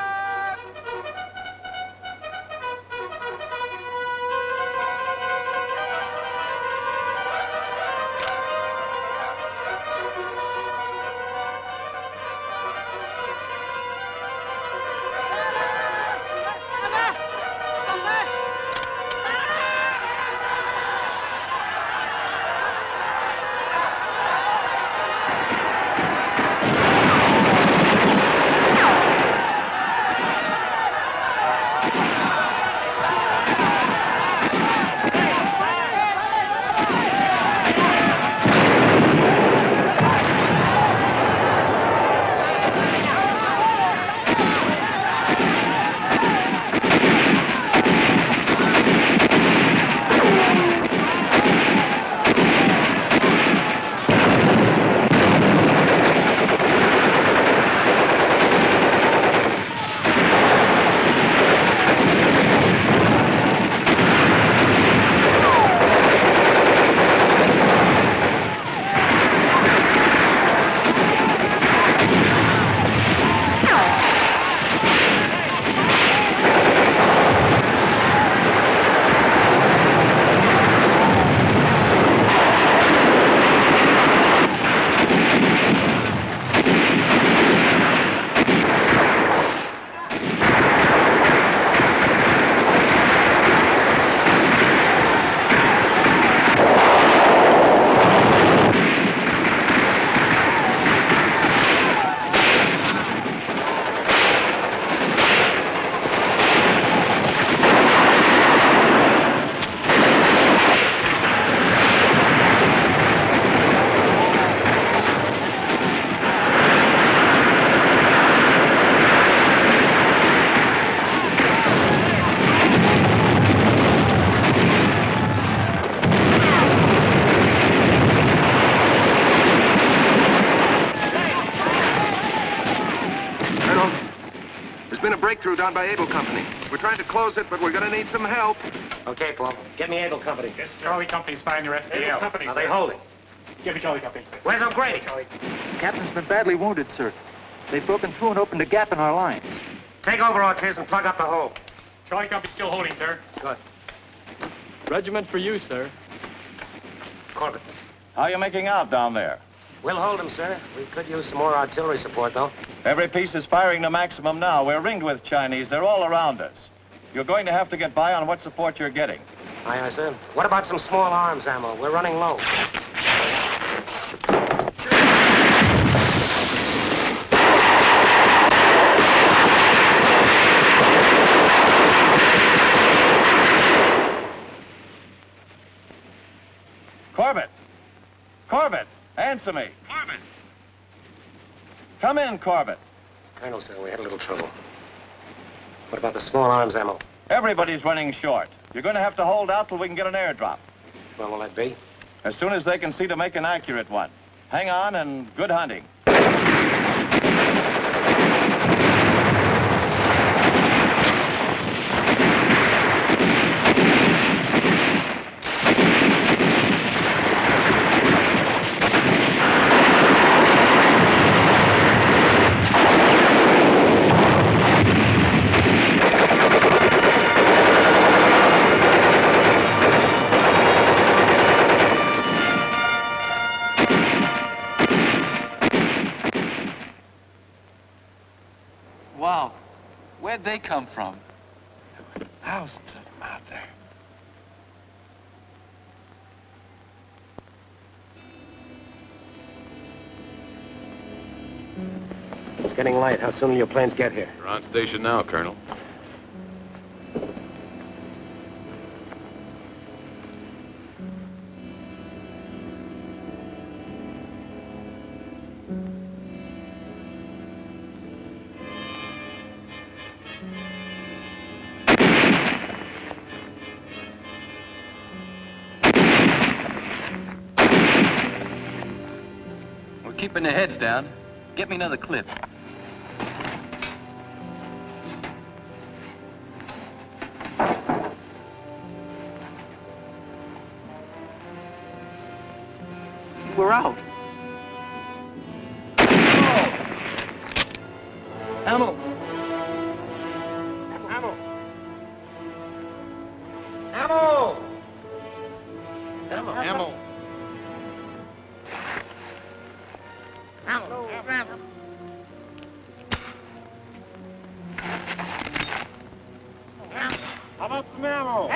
Breakthrough down by Able Company. We're trying to close it, but we're going to need some help. Okay, Paul. Get me Able Company. Yes, sir. Charlie Company's finding your FDL. Able Company, are they holding? Give me Charlie Copy. Where's O'Grady? Captain's been badly wounded, sir. They've broken through and opened a gap in our lines. Take over, Ortiz, and plug up the hole. Charlie Copy still holding, sir. Good. Regiment for you, sir. Corbett. How are you making out down there? We'll hold him, sir. We could use some more artillery support, though. Every piece is firing to maximum now. We're ringed with Chinese. They're all around us. You're going to have to get by on what support you're getting. Aye, aye, sir. What about some small arms ammo? We're running low. Corbett! Corbett! Answer me. Corbett! Come in, Corbett. Colonel, sir, we had a little trouble. What about the small arms ammo? Everybody's running short. You're going to have to hold out till we can get an airdrop. When will that be? As soon as they can see to make an accurate one. Hang on and good hunting. Wow. Where'd they come from? There were thousands of them out there. It's getting light. How soon will your planes get here? We're on station now, Colonel. We're keeping their heads down. Get me another clip. We're out. Ammo. Ammo! Ammo! Ammo. Ammo. How about some ammo?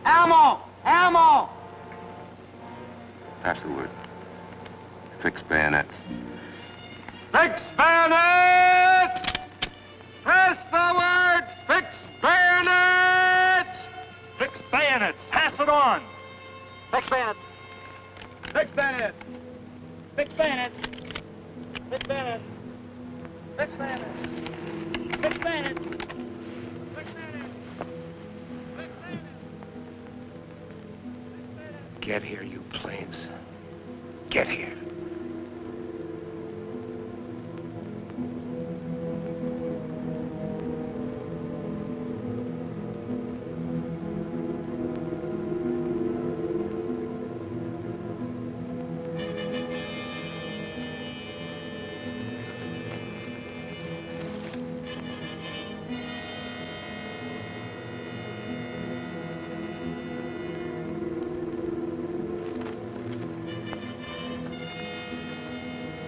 Ammo! Ammo! Pass the word. Fix bayonets. Fix bayonets! Pass the word! Fix bayonets! Fix bayonets! Pass it on! Fix bayonets! Fix bayonets! Fix bayonets! Fix bayonets! Fix bayonets! Fix bayonets! Get here, you planes. Get here.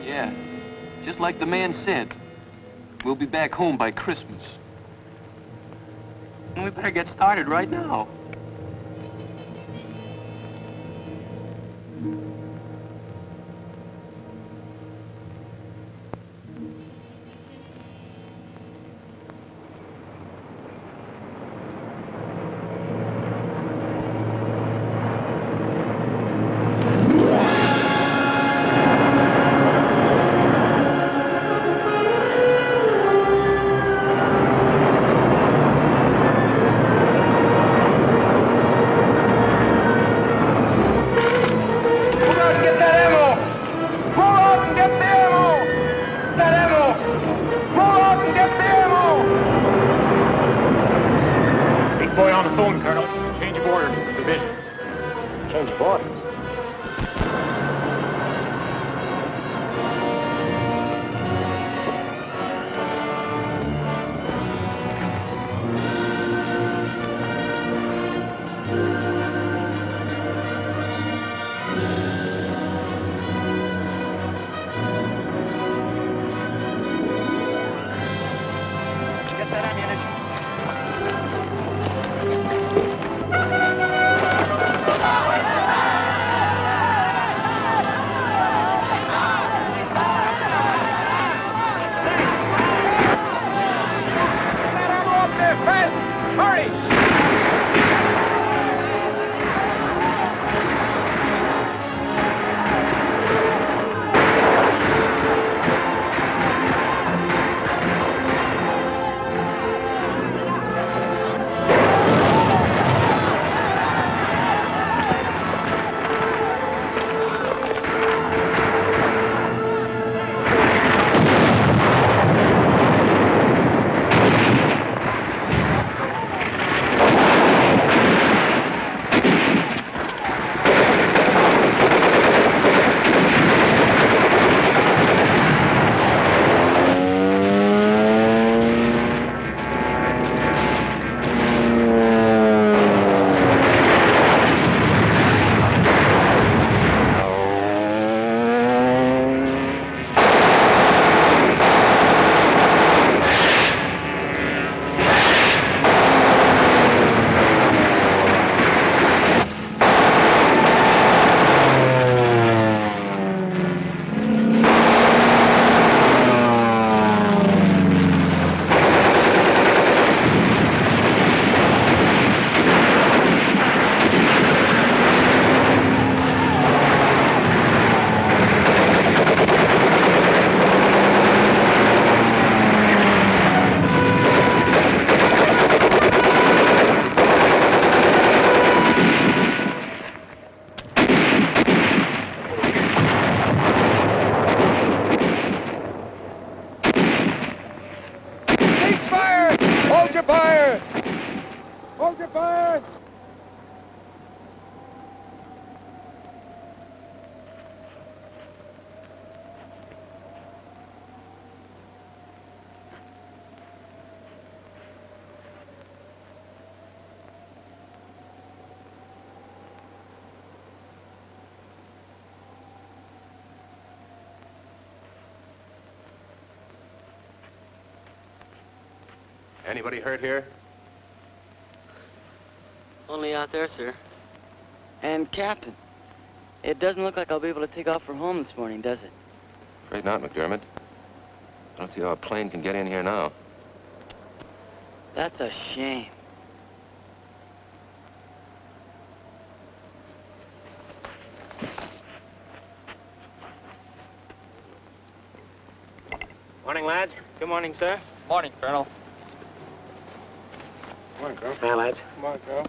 Yeah, just like the man said. We'll be back home by Christmas. And we better get started right now. change of orders. Get that ammunition. Hold your fire! Hold your fire! Anybody hurt here? Only out there, sir. And, Captain, it doesn't look like I'll be able to take off for home this morning, does it? Afraid not, McDermott. I don't see how a plane can get in here now. That's a shame. Morning, lads. Good morning, sir. Morning, Colonel. Morning, Colonel. Hi, lads. Come on, Colonel.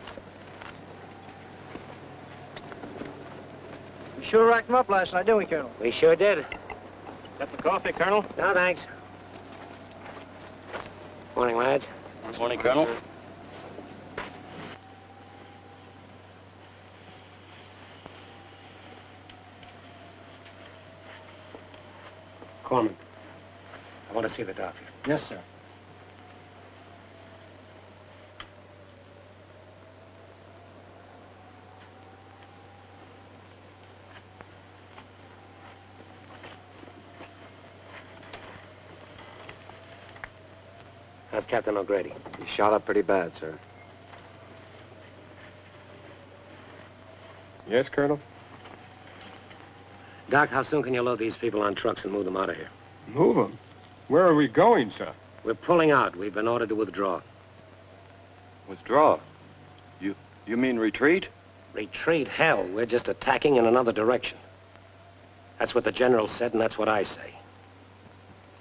We sure racked them up last night, didn't we, Colonel? We sure did. Got the coffee, Colonel? No, thanks. Morning, lads. Morning, Colonel. Corman, I want to see the doctor. Yes, sir. How's Captain O'Grady? He's shot up pretty bad, sir. Yes, Colonel? Doc, how soon can you load these people on trucks and move them out of here? Move them? Where are we going, sir? We're pulling out. We've been ordered to withdraw. Withdraw? You mean retreat? Retreat? Hell, we're just attacking in another direction. That's what the general said, and that's what I say.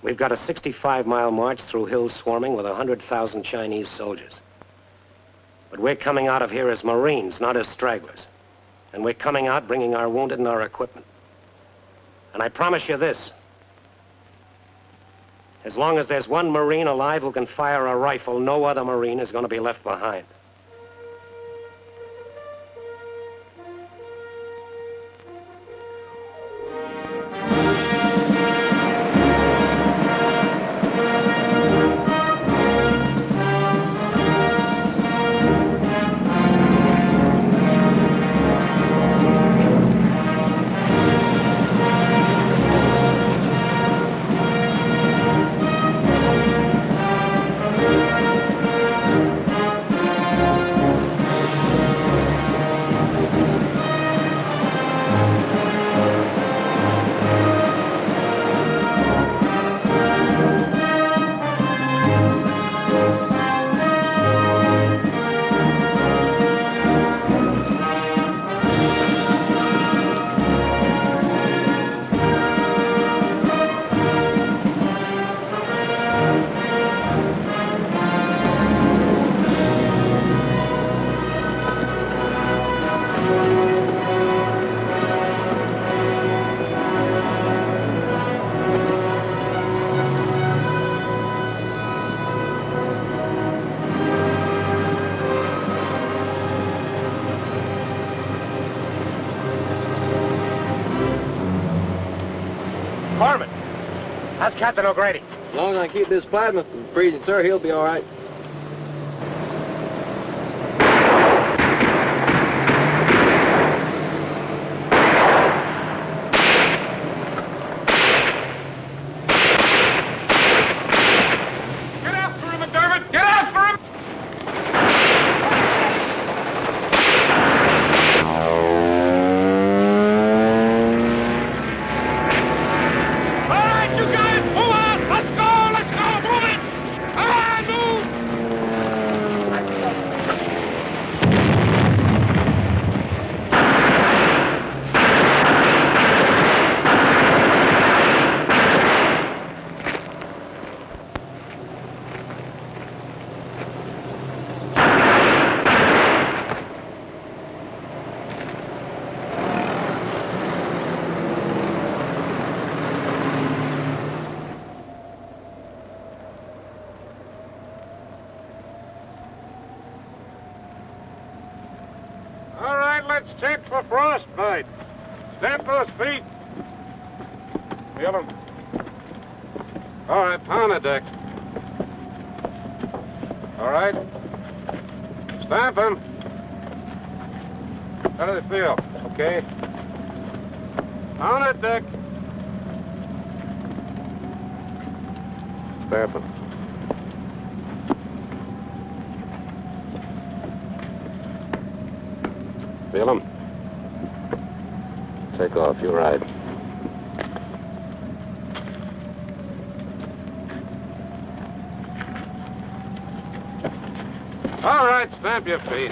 We've got a 65-mile march through hills swarming with 100,000 Chinese soldiers. But we're coming out of here as Marines, not as stragglers. And we're coming out bringing our wounded and our equipment. And I promise you this. As long as there's one Marine alive who can fire a rifle, no other Marine is going to be left behind. Corman, how's Captain O'Grady? As long as I keep this plasma from freezing, sir, he'll be all right. All right, let's check for frostbite. Stamp those feet. Feel them. All right, pound the deck. All right. Stamp them. How do they feel? Okay. Pound the deck. Stamp them. Feel them. Take off, you ride. All right, stamp your feet.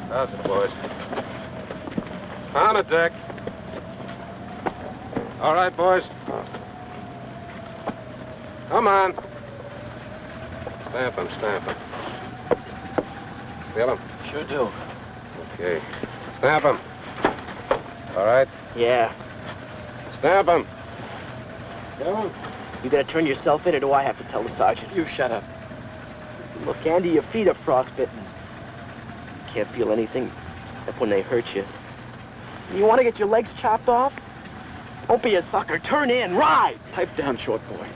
How's it, boys? On the deck. All right, boys. Come on. Stamp them, stamp them. Feel them? Sure do. Okay. Stamp them. All right? Yeah. Stamp them. You gonna turn yourself in, or do I have to tell the sergeant? You shut up. Look, Andy, your feet are frostbitten. You can't feel anything except when they hurt you. You want to get your legs chopped off? Don't be a sucker. Turn in. Ride. Pipe down, short boy.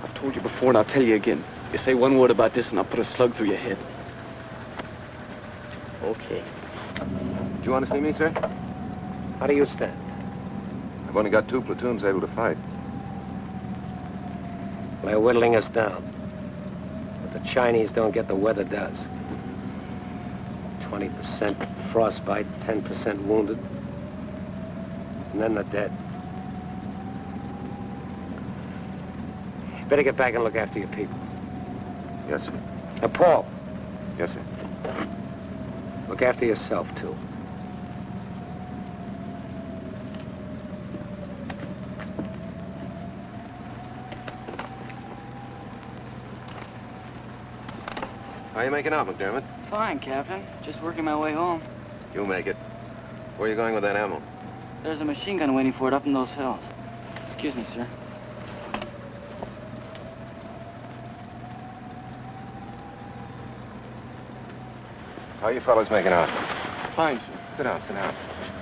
I've told you before, and I'll tell you again. You say one word about this, and I'll put a slug through your head. Okay. Do you want to see me, sir? How do you stand? I've only got 2 platoons able to fight. They're whittling us down. What the Chinese don't get, the weather does. 20% frostbite, 10% wounded. And then the dead. Better get back and look after your people. Yes, sir. Now, Paul, Yes, sir. look after yourself, too. How you making out, McDermott? Fine, Captain. Just working my way home. You make it. Where are you going with that ammo? There's a machine gun waiting for it up in those hills. Excuse me, sir. How you fellas making out? Fine, sir. Sit down, sit down.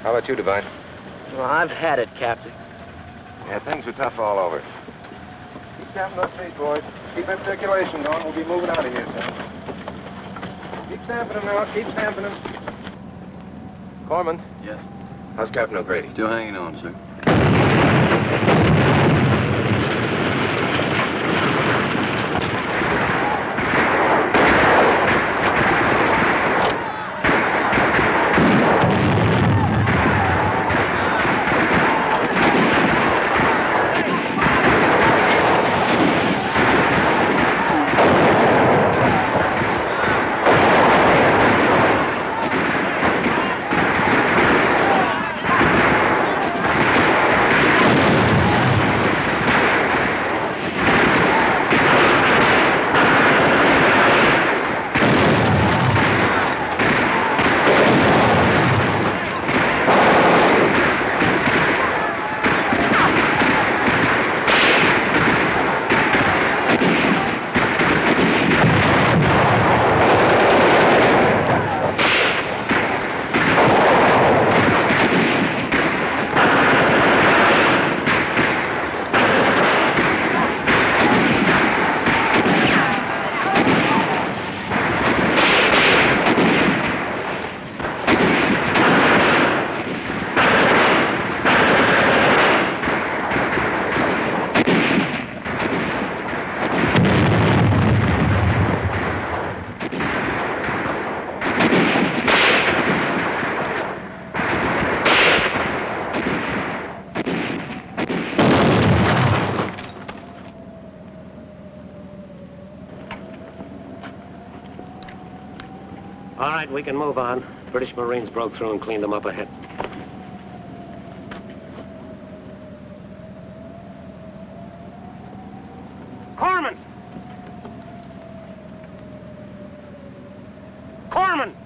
How about you, Devine? Well, I've had it, Captain. Yeah, things are tough all over. Keep tapping those feet, boys. Keep that circulation going. We'll be moving out of here soon. Keep stamping them now. Keep stamping them. Corman? Yes? How's Captain O'Grady? Still hanging on, sir. right, we can move on. British Marines broke through and cleaned them up ahead. Corman! Corman!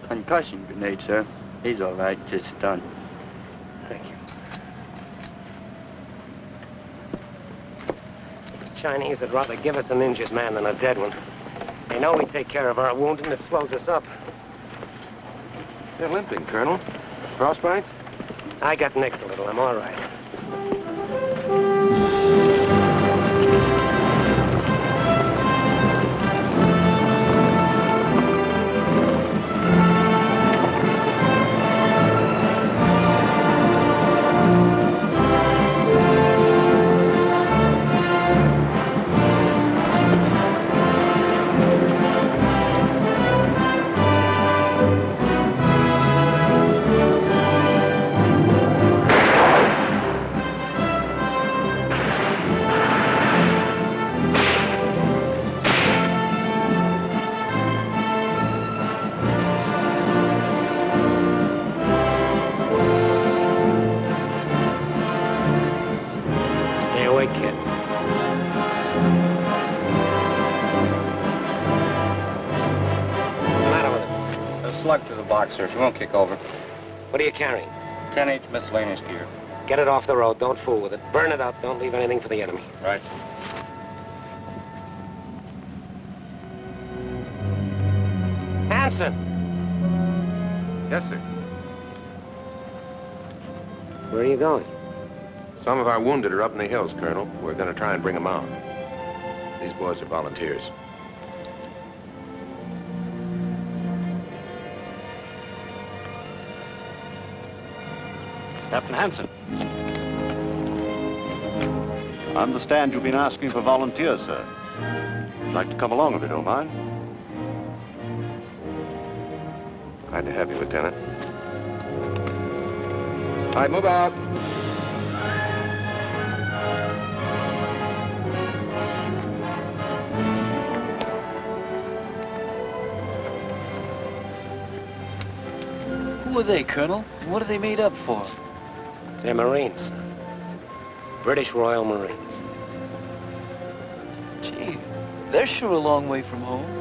Concussion grenade, sir. He's all right, just stunned. Thank you. These Chinese would rather give us an injured man than a dead one. They know we take care of our wounded and it slows us up. You're limping, Colonel. Frostbite? I got nicked a little. I'm all right. Slug through the box, sir. She won't kick over. What are you carrying? 10-inch miscellaneous gear. Get it off the road. Don't fool with it. Burn it up. Don't leave anything for the enemy. Right. Hanson! Yes, sir. Where are you going? Some of our wounded are up in the hills, Colonel. We're going to try and bring them out. These boys are volunteers. Captain Hanson. I understand you've been asking for volunteers, sir. I'd like to come along if you don't mind. Glad to have you, Lieutenant. All right, move out. Who are they, Colonel? What are they made up for? They're Marines. British Royal Marines. Gee, they're sure a long way from home.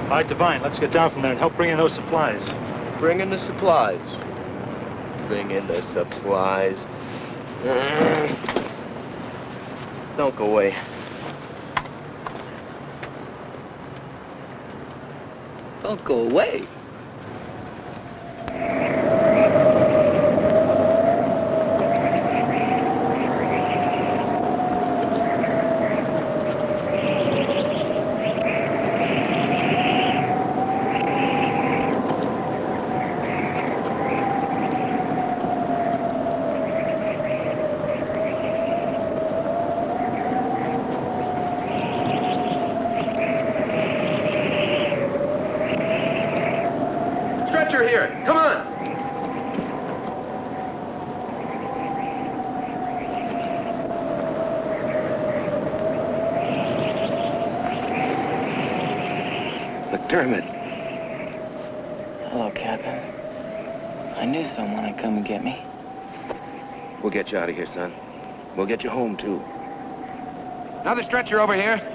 All right, Devine, let's get down from there and help bring in those supplies. Bring in the supplies. Bring in the supplies. Don't go away. Don't go away. Stretcher here. Come on. McDermott. Hello, Captain. I knew someone would come and get me. We'll get you out of here, son. We'll get you home, too. Another stretcher over here.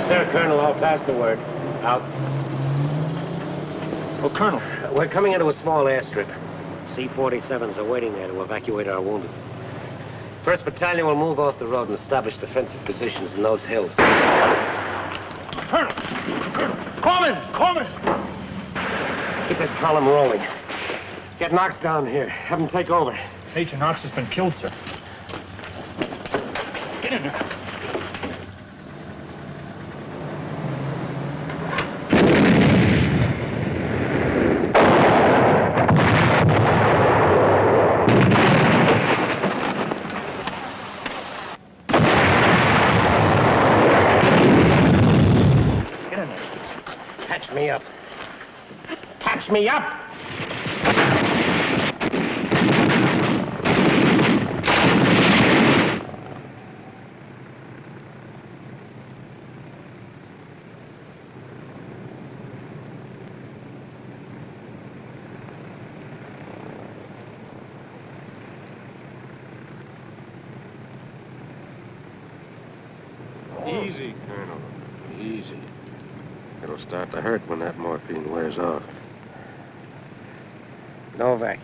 Yes, sir, Colonel. I'll pass the word. Out. Oh, Colonel. We're coming into a small airstrip. C-47s are waiting there to evacuate our wounded. 1st Battalion will move off the road and establish defensive positions in those hills. Colonel! Corpsman! Keep this column rolling. Get Knox down here. Have him take over. Major Knox has been killed, sir. Get in there. Patch me up. Patch me up! Easy, Colonel. Easy. It'll start to hurt when that morphine wears off. Novak.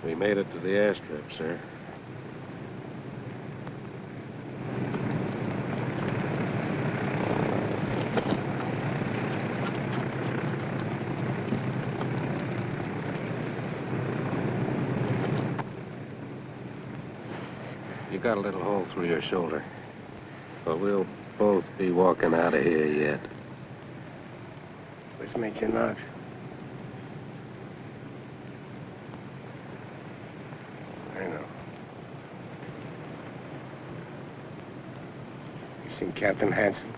We made it to the airstrip, sir. You got a little hole through your shoulder. But we'll both be walking out of here yet. Where's Major Knox? I know. You seen Captain Hansen?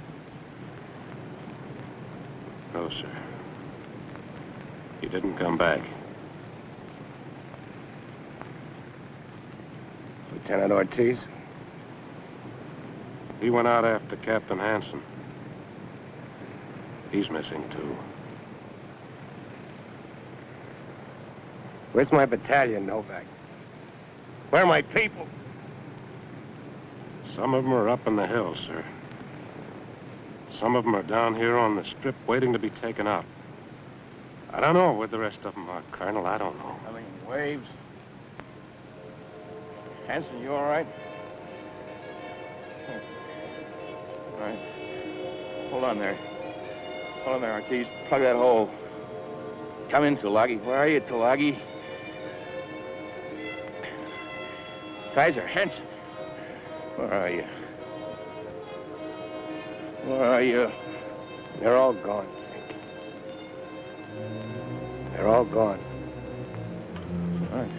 No, sir. He didn't come back. Lieutenant Ortiz? He went out after Captain Hansen. He's missing, too. Where's my battalion, Novak? Where are my people? Some of them are up in the hills, sir. Some of them are down here on the strip waiting to be taken out. I don't know where the rest of them are, Colonel. I don't know. Having waves. Hanson, you all right? All right. Hold on there. Hold on there, Ortiz. Plug that hole. Come in, Tulagi. Where are you, Tulagi? Kaiser, Hanson. Where are you? Where are you? They're all gone, Frank. They're all gone. All right.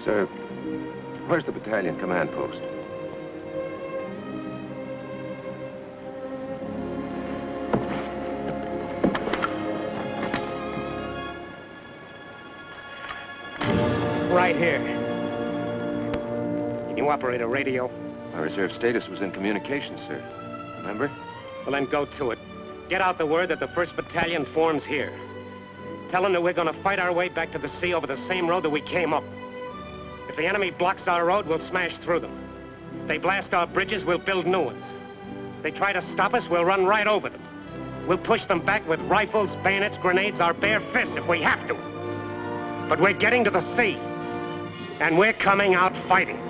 Sir, where's the battalion command post? Right here. Can you operate a radio? My reserve status was in communications, sir. Remember? Well, then go to it. Get out the word that the 1st Battalion forms here. Tell them that we're going to fight our way back to the sea over the same road that we came up. If the enemy blocks our road, we'll smash through them. If they blast our bridges, we'll build new ones. If they try to stop us, we'll run right over them. We'll push them back with rifles, bayonets, grenades, our bare fists if we have to. But we're getting to the sea, and we're coming out fighting.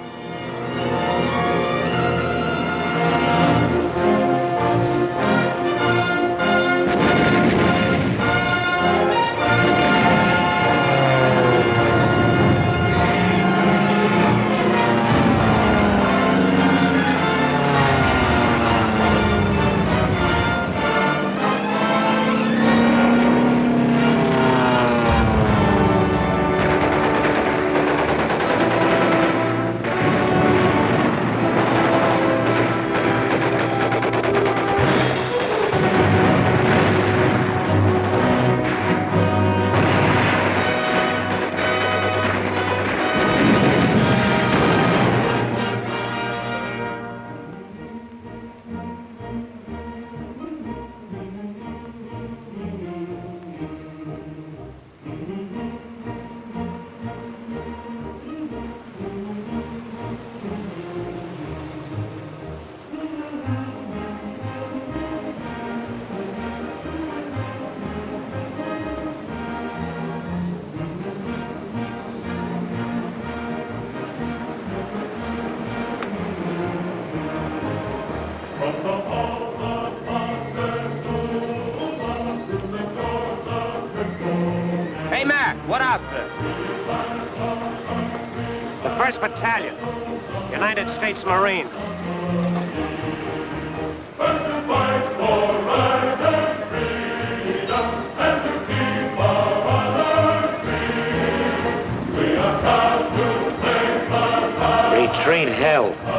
that? What outfit? The 1st Battalion, United States Marines. Retrain hell.